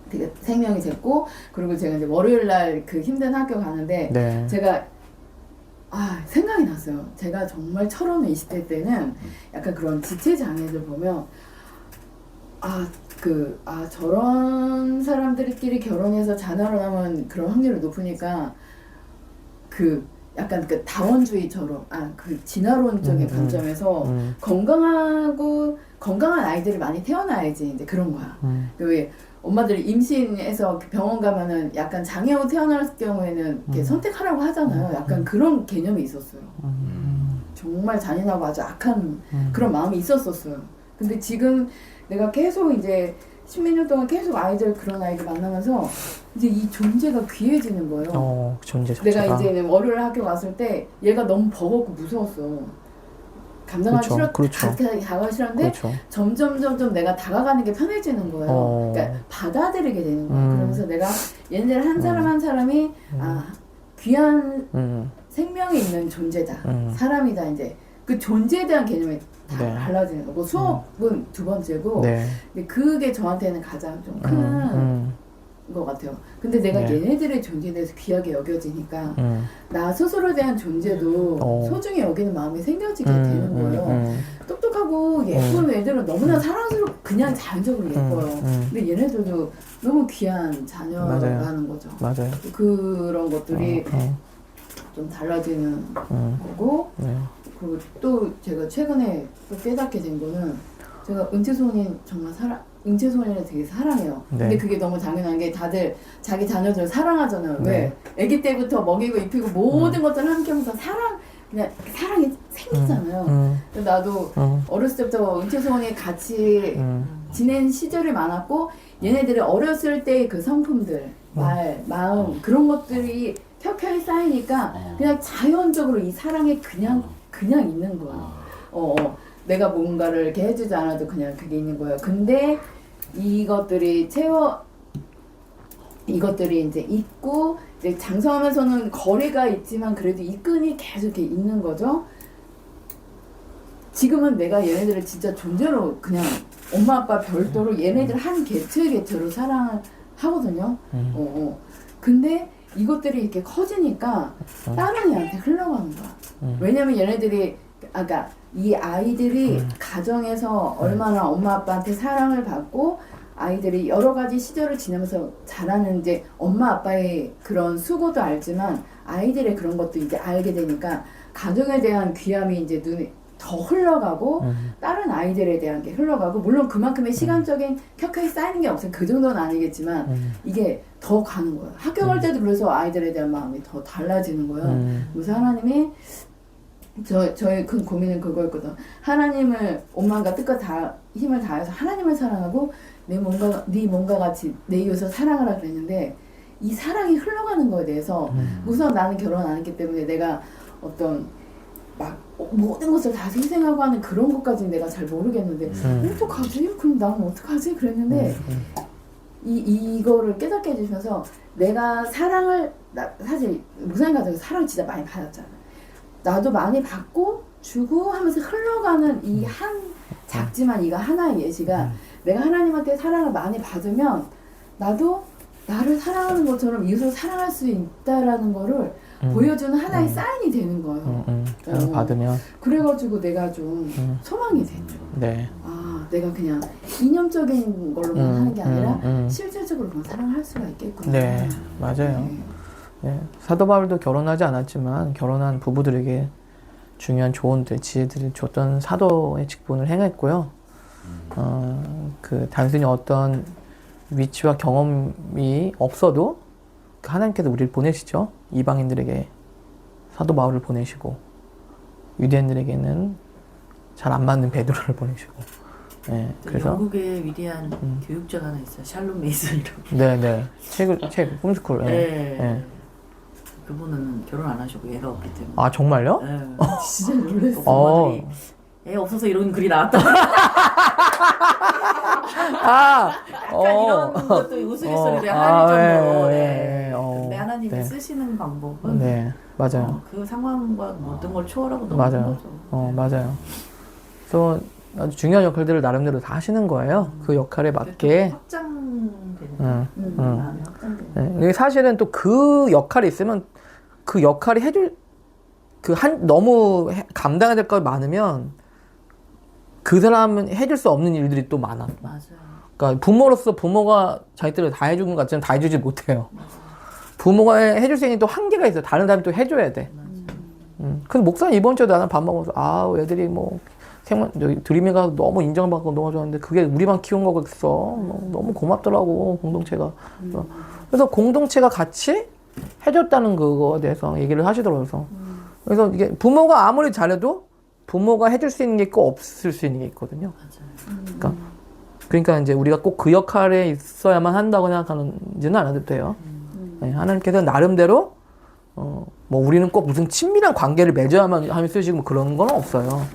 되게 생명이 됐고 그리고 제가 이제 월요일 날 그 힘든 학교 가는데 제가 생각이 났어요. 제가 정말 철없는 20대 때는 약간 그런 지체 장애들 보면 저런 사람들끼리 결혼해서 자녀를 낳으면 그런 확률이 높으니까 그 약간 그 다원주의처럼 그 진화론적인 관점에서 건강한 아이들이 많이 태어나야지 이제 그런 거야. 왜 엄마들이 임신해서 병원 가면은 약간 장애우 태어날 경우에는 이렇게 선택하라고 하잖아요. 약간 그런 개념이 있었어요. 정말 잔인하고 아주 악한 그런 마음이 있었었어요. 근데 지금 내가 계속 이제 십몇 년 동안 계속 그런 아이들 만나면서 이제 이 존재가 귀해지는 거예요. 존재 자체가. 내가 이제 월요일 학교 갔을 때 얘가 너무 버겁고 무서웠어. 감당하기 그렇죠. 싫어, 그렇죠. 다가가기 싫었는데 그렇죠. 점점 내가 다가가는 게 편해지는 거예요. 어. 그러니까 받아들이게 되는 거예요. 그러면서 내가 얘네들 한 사람 한 사람이 귀한 생명이 있는 존재다. 사람이다. 이제 그 존재에 대한 개념이 다 네. 달라지는 거고 수업은 두 번째고 네. 근데 그게 저한테는 가장 좀 큰 것 같아요. 근데 내가 네. 얘네들의 존재에 대해서 귀하게 여겨지니까 나 스스로에 대한 존재도 소중히 여기는 마음이 생겨지게 되는 거예요. 똑똑하고 예쁜 애들은 너무나 사랑스럽고 그냥 자연적으로 예뻐요. 근데 얘네들도 너무 귀한 자녀라는 거죠. 맞아요. 그런 것들이 좀 달라지는 거고 네. 그리고 또 제가 최근에 또 깨닫게 된 거는 제가 은채소년 정말 은채소년을 되게 사랑해요. 네. 근데 그게 너무 당연한 게 다들 자기 자녀들을 사랑하잖아요. 네. 왜? 아기 때부터 먹이고 입히고 모든 것들을 함께 하면서 그냥 사랑이 생기잖아요. 그래서 나도 어렸을 때부터 은채소년이 같이 지낸 시절이 많았고 얘네들이 어렸을 때의 그 성품들, 말, 마음 그런 것들이 켜켜이 쌓이니까 그냥 자연적으로 이 사랑에 그냥 있는 거야. 내가 뭔가를 이렇게 해주지 않아도 그냥 그게 있는 거예요. 근데 이것들이 이제 있고 이제 장성하면서는 거리가 있지만 그래도 이 끈이 계속 이렇게 있는 거죠. 지금은 내가 얘네들을 진짜 존재로 그냥 엄마 아빠 별도로 얘네들 한 개체로 사랑을 하거든요. 근데 이것들이 이렇게 커지니까 다른 애한테 흘러가는 거야. 왜냐면 얘네들이 아까 이 아이들이 가정에서 얼마나 엄마 아빠한테 사랑을 받고 아이들이 여러 가지 시절을 지나면서 자라는 이제 엄마 아빠의 그런 수고도 알지만 아이들의 그런 것도 이제 알게 되니까 가정에 대한 귀함이 이제 눈에 더 흘러가고 다른 아이들에 대한 게 흘러가고 물론 그만큼의 시간적인 켜켜이 쌓이는 게 없어요. 그 정도는 아니겠지만 이게 더 가는 거예요. 학교 갈 때도 그래서 아이들에 대한 마음이 더 달라지는 거예요. 그래서 하나님이 저의 큰 고민은 그거였거든. 하나님을 온마음과 뜻과 다 힘을 다해서 하나님을 사랑하고 네 몸과 같이 내 이웃을 사랑하라 그랬는데 이 사랑이 흘러가는 거에 대해서 우선 나는 결혼 안 했기 때문에 내가 어떤 막 모든 것을 다 희생하고 하는 그런 것까지는 내가 잘 모르겠는데 어떡하지? 그럼 나는 어떡하지? 그랬는데 이거를 깨닫게 해주셔서 내가 사랑을 사실 무사인 가정에서 사랑 진짜 많이 받았잖아. 나도 많이 받고 주고 하면서 흘러가는 이 한 작지만 이거 하나의 예시가 내가 하나님한테 사랑을 많이 받으면 나도 나를 사랑하는 것처럼 이웃을 사랑할 수 있다라는 거를 보여주는 하나의 사인이 되는 거예요. 사랑 받으면 그래가지고 내가 좀 소망이 됐죠. 네. 아, 내가 그냥 이념적인 걸로만 하는 게 아니라 실질적으로 그런 사랑을 할 수가 있겠구나. 네, 맞아요. 네. 사도 바울도 결혼하지 않았지만 결혼한 부부들에게 중요한 조언들, 지혜들을 줬던 사도의 직분을 행했고요. 단순히 어떤 위치와 경험이 없어도 하나님께서 우리를 보내시죠. 이방인들에게 사도 바울을 보내시고 유대인들에게는 잘 안 맞는 베드로를 보내시고. 네, 그래서 영국의 위대한 교육자가 하나 있어요. 샬롬 메이슨이라고. 네네 책 홈스쿨. 네. 네. 네. 그분은 결혼 안 하시고 애가 없기 때문에. 아 정말요? 네. 진짜 놀랐어. 엄마들이 애 없어서 이런 글이 나왔다. 약간 이런 것도 우스갯소리를 할 정도로. 네. 근데 하나님이 네. 쓰시는 방법은 네, 맞아요. 그 상황과 모든 걸 초월하고 넘는 맞아요. 거죠. 맞아요. 그래서 아주 중요한 역할들을 나름대로 다 하시는 거예요. 그 역할에 맞게. 확장되는 마음이 확장되는. 네. 사실은 또 그 역할이 있으면 그 역할이 너무 감당해야 될 걸 많으면 그 사람은 해줄 수 없는 일들이 또 많아. 맞아요. 그러니까 부모로서 부모가 자기 뜻을 다 해주는 것 같지만 다 해주지 못해요. 부모가 해줄 수 있는 또 한계가 있어요. 다른 사람이 또 해줘야 돼. 근데 목사님 이번 주에 나는 밥 먹으면서 애들이 드림이가 너무 인정받고 너무 좋았는데 그게 우리만 키운 거겠어. 너무 고맙더라고 공동체가. 그래서 공동체가 같이 해줬다는 그거에 대해서 얘기를 하시더라고요. 그래서 이게 부모가 아무리 잘해도 부모가 해줄 수 있는 게 있고 없을 수 있는 게 있거든요. 그러니까 이제 우리가 꼭 그 역할에 있어야만 한다고 생각하는지는 않아도 돼요. 네, 하나님께서 나름대로 우리는 꼭 무슨 친밀한 관계를 맺어야만 하면 쓰시고 그런 건 없어요.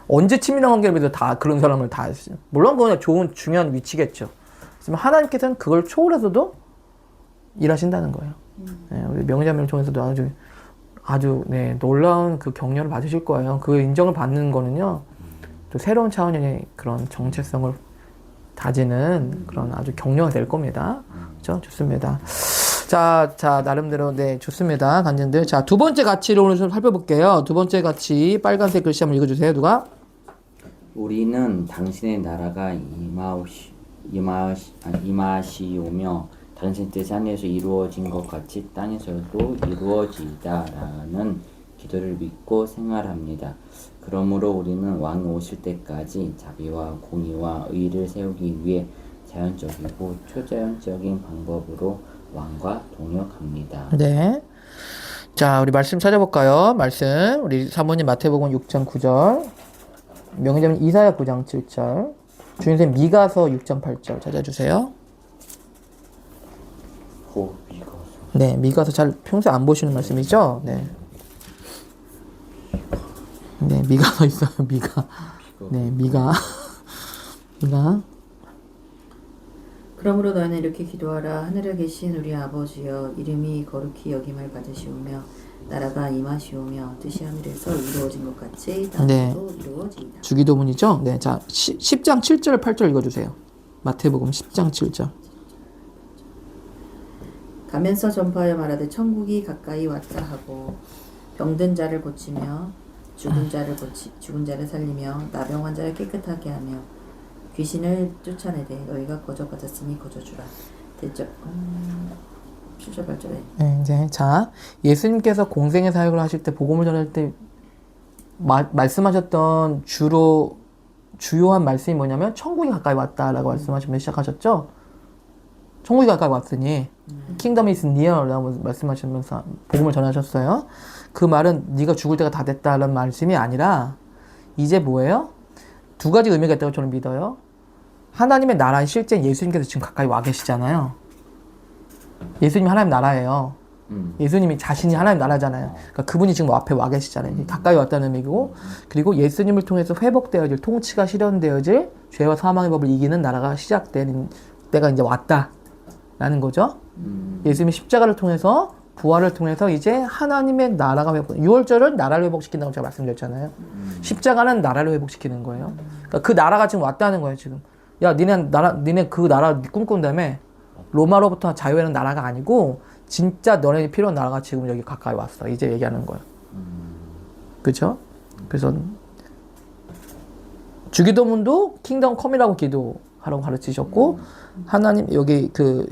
언제 친밀한 관계를 맺어 다 그런 사람을 다 했어요. 물론 그건 좋은 중요한 위치겠죠. 하지만 하나님께서는 그걸 초월해서도 일하신다는 거예요. 네, 우리 명자매를 통해서도 아주 네, 놀라운 그 격려를 받으실 거예요. 그 인정을 받는 거는요, 또 새로운 차원의 그런 정체성을 다지는 그런 아주 격려가 될 겁니다. 그렇죠? 좋습니다. 자, 나름대로 네, 좋습니다. 간증들. 자, 두 번째 가치를 오늘 좀 살펴볼게요. 두 번째 가치 빨간색 글씨 한번 읽어주세요. 누가? 우리는 당신의 나라가 임하시오며 당신 뜻이 하늘에서 이루어진 것 같이 땅에서도 이루어지다라는 기도를 믿고 생활합니다. 그러므로 우리는 왕이 오실 때까지 자비와 공의와 의를 세우기 위해 자연적이고 초자연적인 방법으로 왕과 동역합니다. 네. 자, 우리 말씀 찾아볼까요? 말씀. 우리 사모님 마태복음 6장 9절. 명예자면 이사야 9장 7절. 주인생 미가서 6장 8절 찾아주세요. 미가서. 네, 미가서 잘 평소에 안 보시는 말씀이죠? 네. 네, 미가서 있어요. 미가. 네, 미가. 그러므로 너희는 이렇게 기도하라. 하늘에 계신 우리 아버지여, 이름이 거룩히 여김을 받으시오며 나라가 임하시오며 뜻이 하늘에서 이루어진 것 같이 땅에서도 이루어지이다. 주기도문이죠? 네, 자 10장 7절 8절 읽어주세요. 마태복음 10장 7절. 가면서 전파하여 말하되 천국이 가까이 왔다 하고 병든 자를 고치며 죽은 자를 살리며 나병 환자를 깨끗하게 하며 귀신을 쫓아내되 너희가 거저 받았으니 거저 주라. 대적 7절 8절에. 네, 이제 자 예수님께서 공생의 사역을 하실 때 복음을 전할 때 말씀하셨던 주요한 말씀이 뭐냐면 천국이 가까이 왔다라고 말씀하시면서 시작하셨죠. 천국이 가까이 왔으니 Kingdom is near라고 말씀하시면서 복음을 전하셨어요. 그 말은 네가 죽을 때가 다 됐다라는 말씀이 아니라 이제 뭐예요? 두 가지 의미가 있다고 저는 믿어요. 하나님의 나라에 실제 예수님께서 지금 가까이 와 계시잖아요. 예수님이 하나님 나라예요. 예수님이 자신이 하나님 나라잖아요. 그러니까 그분이 지금 앞에 와 계시잖아요. 가까이 왔다는 의미고, 그리고 예수님을 통해서 회복되어질, 통치가 실현되어질 죄와 사망의 법을 이기는 나라가 시작되는 때가 이제 왔다라는 거죠. 예수님이 십자가를 통해서 부활을 통해서 이제 하나님의 나라가 회복, 6월절은 나라를 회복시킨다고 제가 말씀드렸잖아요. 십자가는 나라를 회복시키는 거예요. 그러니까 그 나라가 지금 왔다는 거예요, 지금. 야, 니네 그 나라 꿈꾼다며. 로마로부터 자유하는 나라가 아니고 진짜 너네 필요한 나라가 지금 여기 가까이 왔어. 이제 얘기하는 거예요. 그렇죠? 그래서 주기도문도 킹덤 컴이라고 기도하라고 가르치셨고, 하나님 여기 그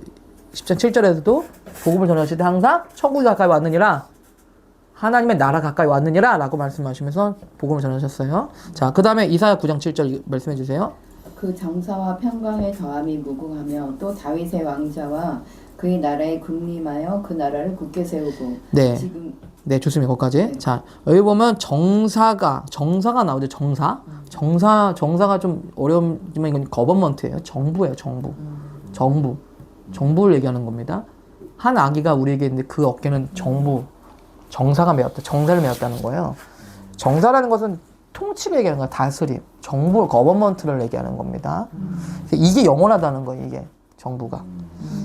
10장 7절에서도 복음을 전하실 때 항상 천국이 가까이 왔느니라, 하나님의 나라 가까이 왔느니라 라고 말씀하시면서 복음을 전하셨어요. 자, 그 다음에 이사야 9장 7절 말씀해 주세요. 그 정사와 평강의 더함이 무궁하며 또 다윗의 왕자와 그의 나라에 군림하여 그 나라를 굳게 세우고. 네. 지금 네, 좋습니다. 거기까지. 자, 여기 보면 정사가 나오죠. 정사가 좀 어려우지만 이건 거버먼트예요. 정부예요. 정부를 얘기하는 겁니다. 한 아기가 우리에게 있는데 그 어깨는 정사를 메었다는 거예요. 정사라는 것은 통치를 얘기하는 거야. 다스림, 정부, 거버먼트를 얘기하는 겁니다. 이게 영원하다는 거예요. 이게 정부가.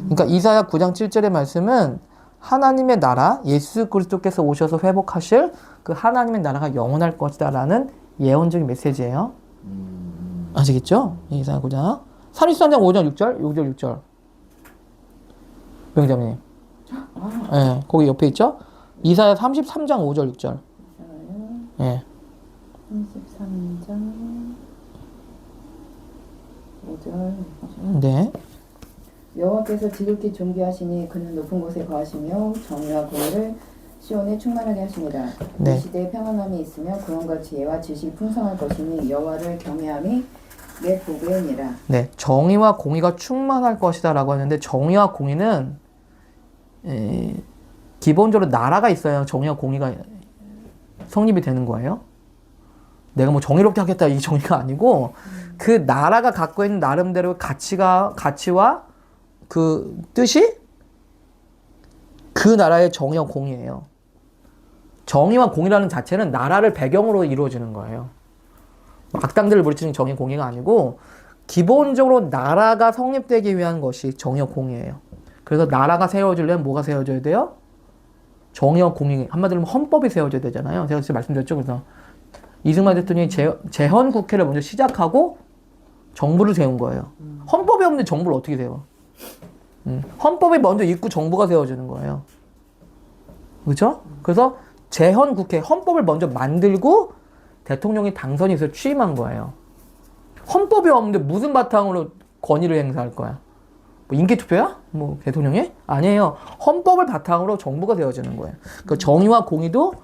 그러니까 이사야 9장 7절의 말씀은 하나님의 나라, 예수 그리스도께서 오셔서 회복하실 그 하나님의 나라가 영원할 것이다라는 예언적인 메시지예요. 아시겠죠? 이사야 9장. 사리수한 장 5장 6절. 명자님. 네, 거기 옆에 있죠? 이사야 33장 5절 6절. 네. 33장 5절. 네. 여호와께서 지극히 존귀하시니 그는 높은 곳에 거하시며 정의와 공의를 시온에 충만하게 하시니라. 네. 이 시대에 평안함이 있으며 구원과 지혜와 지식이 풍성할 것이니 여호와를 경외함이 내 복이니라. 네, 정의와 공의가 충만할 것이다라고 하는데, 정의와 공의는 기본적으로 나라가 있어야 정의와 공의가 성립이 되는 거예요. 내가 뭐 정의롭게 하겠다 이 정의가 아니고, 그 나라가 갖고 있는 나름대로 가치와 그 뜻이 그 나라의 정의와 공의예요. 정의와 공의라는 자체는 나라를 배경으로 이루어지는 거예요. 악당들을 물리치는 정의 공의가 아니고 기본적으로 나라가 성립되기 위한 것이 정의와 공의예요. 그래서 나라가 세워지려면 뭐가 세워져야 돼요? 정의와 공의. 한마디로 헌법이 세워져야 되잖아요. 제가 지금 말씀드렸죠. 그래서 이승만 대통령이 재헌 국회를 먼저 시작하고 정부를 세운 거예요. 헌법이 없는데 정부를 어떻게 세워? 헌법이 먼저 있고 정부가 세워지는 거예요. 그렇죠? 그래서 재헌 국회, 헌법을 먼저 만들고 대통령이 당선이 돼서 취임한 거예요. 헌법이 없는데 무슨 바탕으로 권위를 행사할 거야? 뭐 인기투표야? 뭐 대통령이? 아니에요. 헌법을 바탕으로 정부가 세워지는 거예요. 그 정의와 공의도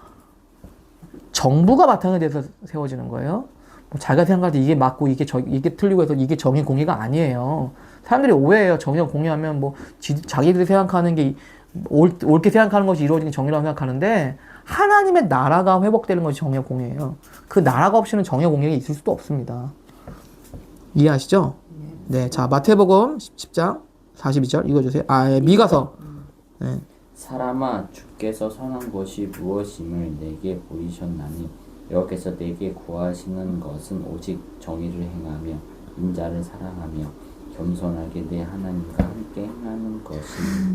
정부가 바탕에 대해서 세워지는 거예요. 뭐 자기가 생각할 때 이게 맞고 이게 틀리고 해서 이게 정의 공의가 아니에요. 사람들이 오해해요. 정의와 공의하면 뭐 자기들이 생각하는 게 옳게 생각하는 것이 이루어지는 정의라고 생각하는데 하나님의 나라가 회복되는 것이 정의와 공의예요. 그 나라가 없이는 정의와 공의가 있을 수도 없습니다. 이해하시죠? 네. 자, 마태복음 10장 42절 읽어주세요. 미가서. 네. 사람아 주께서 선한 것이 무엇임을 내게 보이셨나니 여호와께서 내게 구하시는 것은 오직 정의를 행하며 인자를 사랑하며 겸손하게 내 하나님과 함께 행하는 것이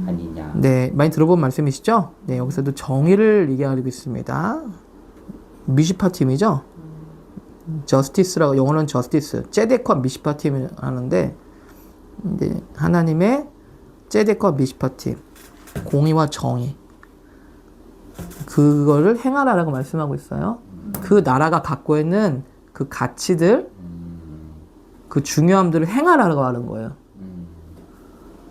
아니냐. 네, 많이 들어본 말씀이시죠? 네, 여기서도 정의를 얘기하고 있습니다. 미시파 팀이죠? 저스티스라고, 영어는 저스티스, 제데크와 미시파 팀을 하는데, 이제 하나님의 제데크와 미시파 팀, 공의와 정의, 그거를 행하라라고 말씀하고 있어요. 그 나라가 갖고 있는 그 가치들, 그 중요함들을 행하라고 하는 거예요.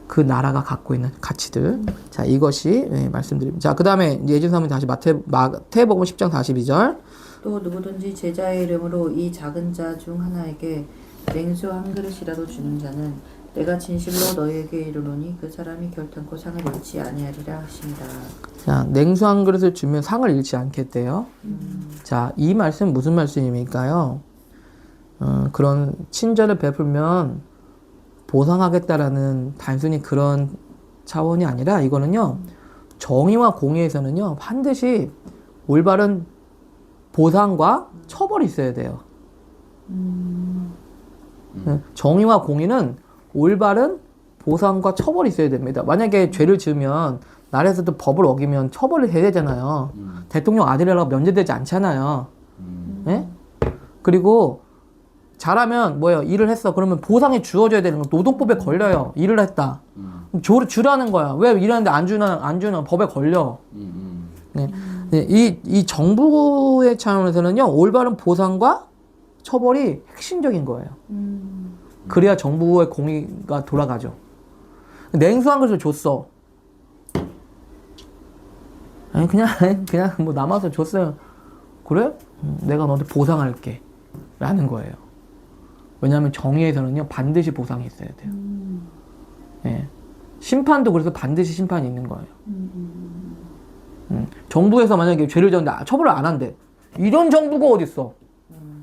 그 나라가 갖고 있는 가치들. 자, 이것이 말씀드립니다. 자, 그 다음에 예진 사모님 다시 마태복음 10장 42절. 또 누구든지 제자의 이름으로 이 작은 자 중 하나에게 냉수 한 그릇이라도 주는 자는 내가 진실로 너희에게 이르노니 그 사람이 결탄코 상을 잃지 아니하리라 하십니다. 자, 냉수 한 그릇을 주면 상을 잃지 않겠대요. 자, 이 말씀 무슨 말씀입니까요? 그런 친절을 베풀면 보상하겠다라는 단순히 그런 차원이 아니라 이거는요, 정의와 공의에서는요, 반드시 올바른 보상과 처벌이 있어야 돼요. 정의와 공의는 올바른 보상과 처벌이 있어야 됩니다. 만약에 죄를 지으면 나라에서도 법을 어기면 처벌을 해야 되잖아요. 대통령 아들이라고 면제되지 않잖아요. 네? 그리고 잘하면 뭐예요? 일을 했어. 그러면 보상이 주어져야 되는 거. 노동법에 걸려요. 일을 했다. 주라는 거야. 왜 일하는데 안 주는 법에 걸려. 네. 네. 이 정부의 차원에서는요, 올바른 보상과 처벌이 핵심적인 거예요. 그래야 정부의 공의가 돌아가죠. 냉수 한 그릇을 줬어. 아니, 그냥 뭐 남아서 줬어요. 그래? 내가 너한테 보상할게. 라는 거예요. 왜냐하면 정의에서는요, 반드시 보상이 있어야 돼요. 예. 심판도 그래서 반드시 심판이 있는 거예요. 정부에서 만약에 죄를 졌는데 처벌을 안 한대. 이런 정부가 어딨어?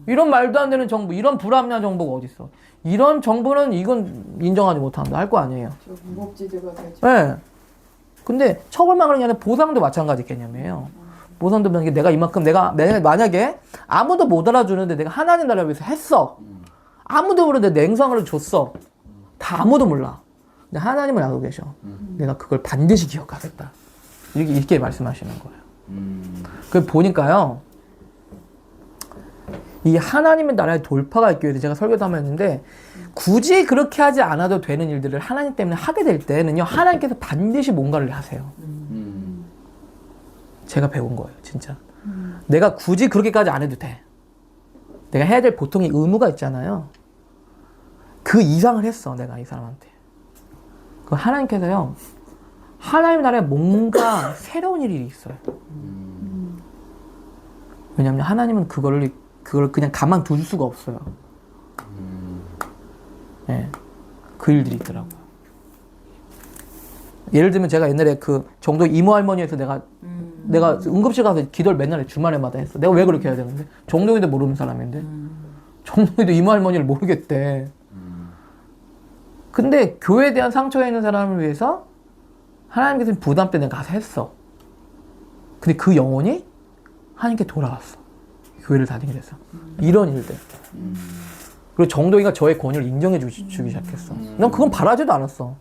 이런 말도 안 되는 정부, 이런 불합리한 정부가 어딨어? 이런 정부는 이건 인정하지 못한다 할 거 아니에요. 무법지대가 되죠. 예. 근데 처벌만 그런 게 아니라 보상도 마찬가지 개념이에요. 보상도 내가 이만큼 내가 만약에 아무도 못 알아주는데 내가 하나님 나라를 위해서 했어. 아무도 모르는데 냉상을 줬어. 다 아무도 몰라. 근데 하나님은 알고 계셔. 내가 그걸 반드시 기억하겠다. 이렇게 말씀하시는 거예요. 그 보니까요, 이 하나님의 나라의 돌파가 있기 위해서 제가 설교도 한번 했는데, 굳이 그렇게 하지 않아도 되는 일들을 하나님 때문에 하게 될 때는요, 하나님께서 반드시 뭔가를 하세요. 제가 배운 거예요, 진짜. 내가 굳이 그렇게까지 안 해도 돼. 내가 해야 될 보통의 의무가 있잖아요. 그 이상을 했어, 내가 이 사람한테. 그 하나님께서요, 하나님 나라에 뭔가 새로운 일이 있어요. 왜냐하면 하나님은 그걸 그냥 가만둘 수가 없어요. 네, 그 일들이 있더라고요. 예를 들면 제가 옛날에 그 정도 이모 할머니에서 내가 응급실 가서 기도를 맨날 주말에마다 했어. 내가 왜 그렇게 해야 되는데? 정동이도 모르는 사람인데. 정동이도 이모 할머니를 모르겠대. 근데 교회에 대한 상처가 있는 사람을 위해서 하나님께서 부담 때문에 가서 했어. 근데 그 영혼이 하나님께 돌아왔어. 교회를 다니게 됐어. 이런 일들. 그리고 정동이가 저의 권위를 인정해 주기 시작했어. 난 그건 바라지도 않았어.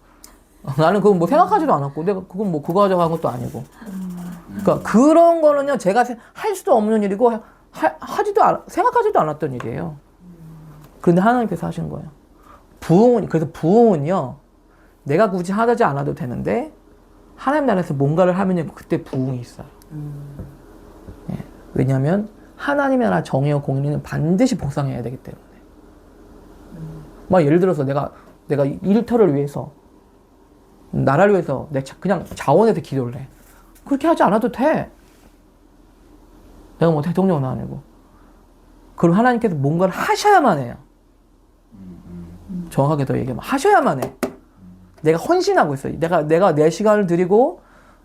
나는 그건 뭐 생각하지도 않았고, 내가 그건 뭐 그거 가져간 것도 아니고. 그러니까 그런 거는요, 제가 할 수도 없는 일이고, 생각하지도 않았던 일이에요. 그런데 하나님께서 하신 거예요. 그래서 부흥은요, 내가 굳이 하지 않아도 되는데, 하나님 나라에서 뭔가를 하면요, 그때 부흥이 있어요. 예. 왜냐면, 하나님의 나라 정의와 공의는 반드시 복상해야 되기 때문에. 막 예를 들어서 내가 일터를 위해서, 나라를 위해서 내가 그냥 자원해서 기도를 해. 그렇게 하지 않아도 돼. 내가 뭐 대통령은 아니고. 그럼 하나님께서 뭔가를 하셔야만 해요. 정확하게 더 얘기하면 하셔야만 해. 내가 헌신하고 있어요. 내가 내 시간을 드리고,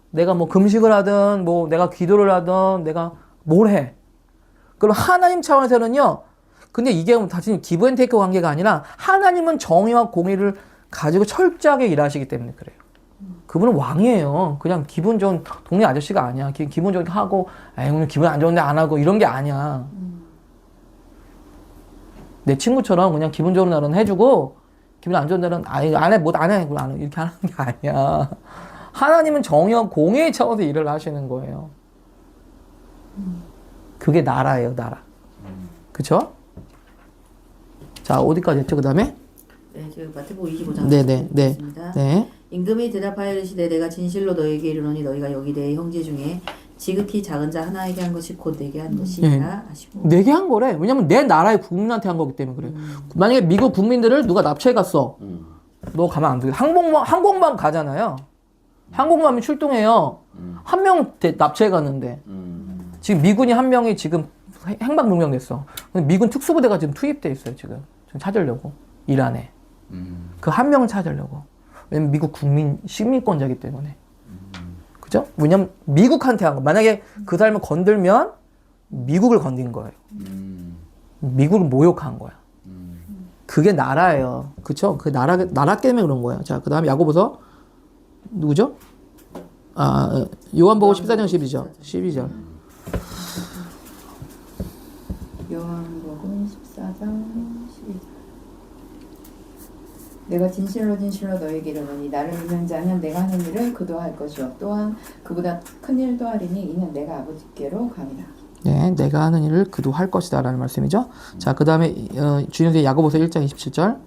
내가 뭐 금식을 하든, 뭐 내가 기도를 하든, 내가 뭘 해. 그럼 하나님 차원에서는요, 근데 이게 다시 기브앤테이크 관계가 아니라 하나님은 정의와 공의를 가지고 철저하게 일하시기 때문에 그래요. 그분은 왕이에요. 그냥 기분 좋은 동네 아저씨가 아니야. 기분 좋게 하고, 에이, 오늘 기분 안 좋은데 안 하고, 이런 게 아니야. 내 친구처럼 그냥 기분 좋은 날은 해주고, 기분 안 좋은 날은, 안 해, 안 해, 이렇게 하는 게 아니야. 하나님은 정의와 공의의 차원에서 일을 하시는 거예요. 그게 나라예요, 나라. 그쵸? 자, 어디까지 했죠, 그 다음에? 네, 지금 마태복음 25장 네네, 네. 있습니다. 네. 임금이 대답하여 이르시되 내가 진실로 너에게 이르노니 너희가 여기 내 형제 중에 지극히 작은 자 하나에게 한 것이 곧 내게 한 것이니라 하시고. 내게 한 거래. 왜냐면 내 나라의 국민한테 한 거기 때문에 그래. 만약에 미국 국민들을 누가 납치해 갔어. 너 가면 안 돼. 항공모함 가잖아요. 항공모함이 출동해요. 한 명 납치해 갔는데. 지금 미군이 한 명이 지금 행방불명됐어. 근데 미군 특수부대가 지금 투입돼 있어요, 지금 찾으려고. 이란에. 그 한 명을 찾으려고. 왜냐면 미국 시민권자이기 때문에. 그죠? 왜냐면 미국한테 한 거. 만약에 그 사람을 건들면 미국을 건든 거예요. 미국을 모욕한 거야. 그게 나라예요. 그쵸? 그 나라 때문에 그런 거예요. 자, 그 다음에 야고보서 누구죠? 요한복음 14장 12절. 요한복음 14장 12절. 내가 진실로 너에게 이르노니 나를 믿는 자는 내가 하는 일을 그도 할 것이요 또한 그보다 큰 일도 하리니 이는 내가 아버지께로 감이라. 네, 내가 하는 일을 그도 할 것이다 라는 말씀이죠. 자, 그 다음에 주님의 야고보서 1장 27절.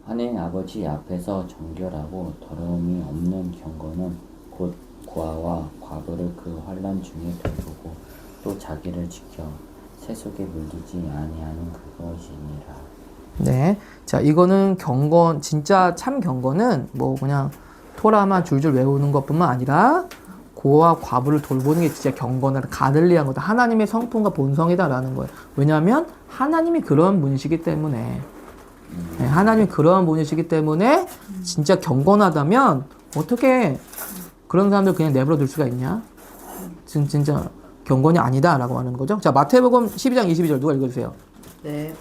하나님 아버지 앞에서 정결하고 더러움이 없는 경건은 곧 고아와 과부를 그 환난 중에 돌보고 또 자기를 지켜 세속에 물리지 아니하는 그것이니라. 네. 자, 이거는 경건, 진짜 참 경건은 뭐 그냥 토라만 줄줄 외우는 것뿐만 아니라 고아와 과부를 돌보는 게 진짜 경건을 가들리한 거다. 하나님의 성품과 본성이다라는 거예요. 왜냐하면 하나님이 그런 분이시기 때문에. 네, 하나님이 그러한 분이시기 때문에 진짜 경건하다면 어떻게 그런 사람들 그냥 내버려 둘 수가 있냐? 진짜 경건이 아니다라고 하는 거죠. 자, 마태복음 12장 22절 누가 읽어주세요. 네.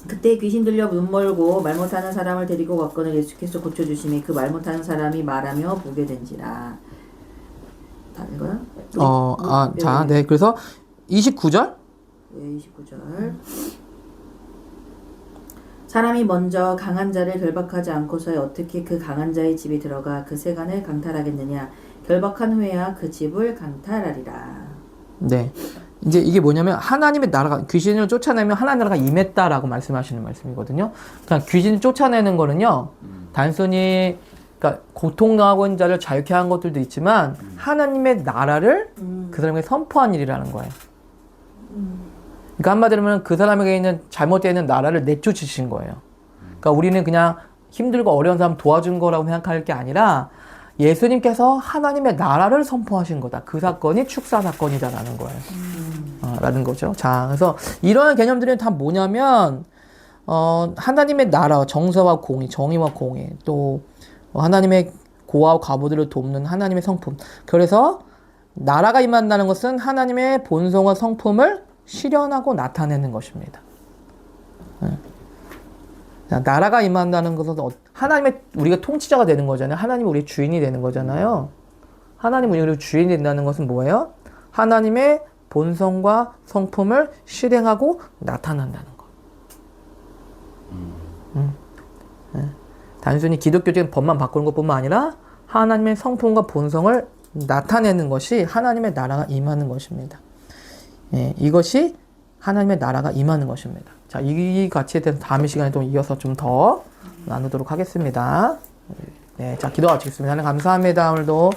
그때 귀신 들려 눈 멀고 말 못하는 사람을 데리고 갔거늘 예수께서 고쳐주시니 그 말 못하는 사람이 말하며 보게 된지라. 다 읽어요? 자, 네. 그래서 29절. 네, 29절. 사람이 먼저 강한 자를 결박하지 않고서야 어떻게 그 강한 자의 집에 들어가 그 세간을 강탈하겠느냐. 결박한 후에야 그 집을 강탈하리라. 네. 이제 이게 뭐냐면 하나님의 나라가 귀신을 쫓아내면 하나님의 나라가 임했다라고 말씀하시는 말씀이거든요. 그러니까 귀신을 쫓아내는 거는요. 단순히 그러니까 고통당하고 있는 자를 자유케 한 것들도 있지만 하나님의 나라를 그 사람에게 선포한 일이라는 거예요. 그러니까 한마디로 하면 그 사람에게 있는 잘못되어 있는 나라를 내쫓으신 거예요. 그러니까 우리는 그냥 힘들고 어려운 사람 도와준 거라고 생각할 게 아니라 예수님께서 하나님의 나라를 선포하신 거다. 그 사건이 축사 사건이다라는 거예요. 라는 거죠. 자, 그래서 이러한 개념들은 다 뭐냐면 하나님의 나라, 정서와 공의, 정의와 공의, 또 하나님의 고아와 과부들을 돕는 하나님의 성품. 그래서 나라가 임한다는 것은 하나님의 본성과 성품을 실현하고 나타내는 것입니다. 나라가 임한다는 것은 하나님의 우리가 통치자가 되는 거잖아요. 하나님이 우리의 주인이 되는 거잖아요. 하나님이 우리의 주인이 된다는 것은 뭐예요? 하나님의 본성과 성품을 실행하고 나타난다는 거. 단순히 기독교적인 법만 바꾸는 것뿐만 아니라 하나님의 성품과 본성을 나타내는 것이 하나님의 나라가 임하는 것입니다. 예, 이것이 하나님의 나라가 임하는 것입니다. 자, 이 가치에 대해서 다음 시간에 또 이어서 좀 더 나누도록 하겠습니다. 네, 자, 기도 마치겠습니다. 하나님 감사합니다. 오늘도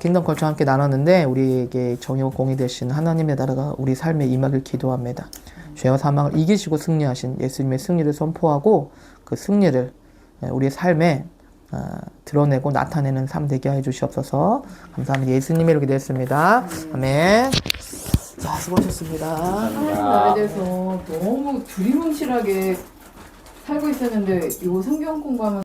킹덤 컬처와 함께 나눴는데 우리에게 정의와 공의 되신 하나님의 나라가 우리 삶에 임하길 기도합니다. 죄와 사망을 이기시고 승리하신 예수님의 승리를 선포하고 그 승리를 우리의 삶에 드러내고 나타내는 삶 되게 해 주시옵소서. 감사합니다. 예수님의 이렇게 되었습니다. 아멘. 자, 수고하셨습니다. 하나님 나라에 대해서 너무 두리뭉실하게 살고 있었는데 이 성경 공부하면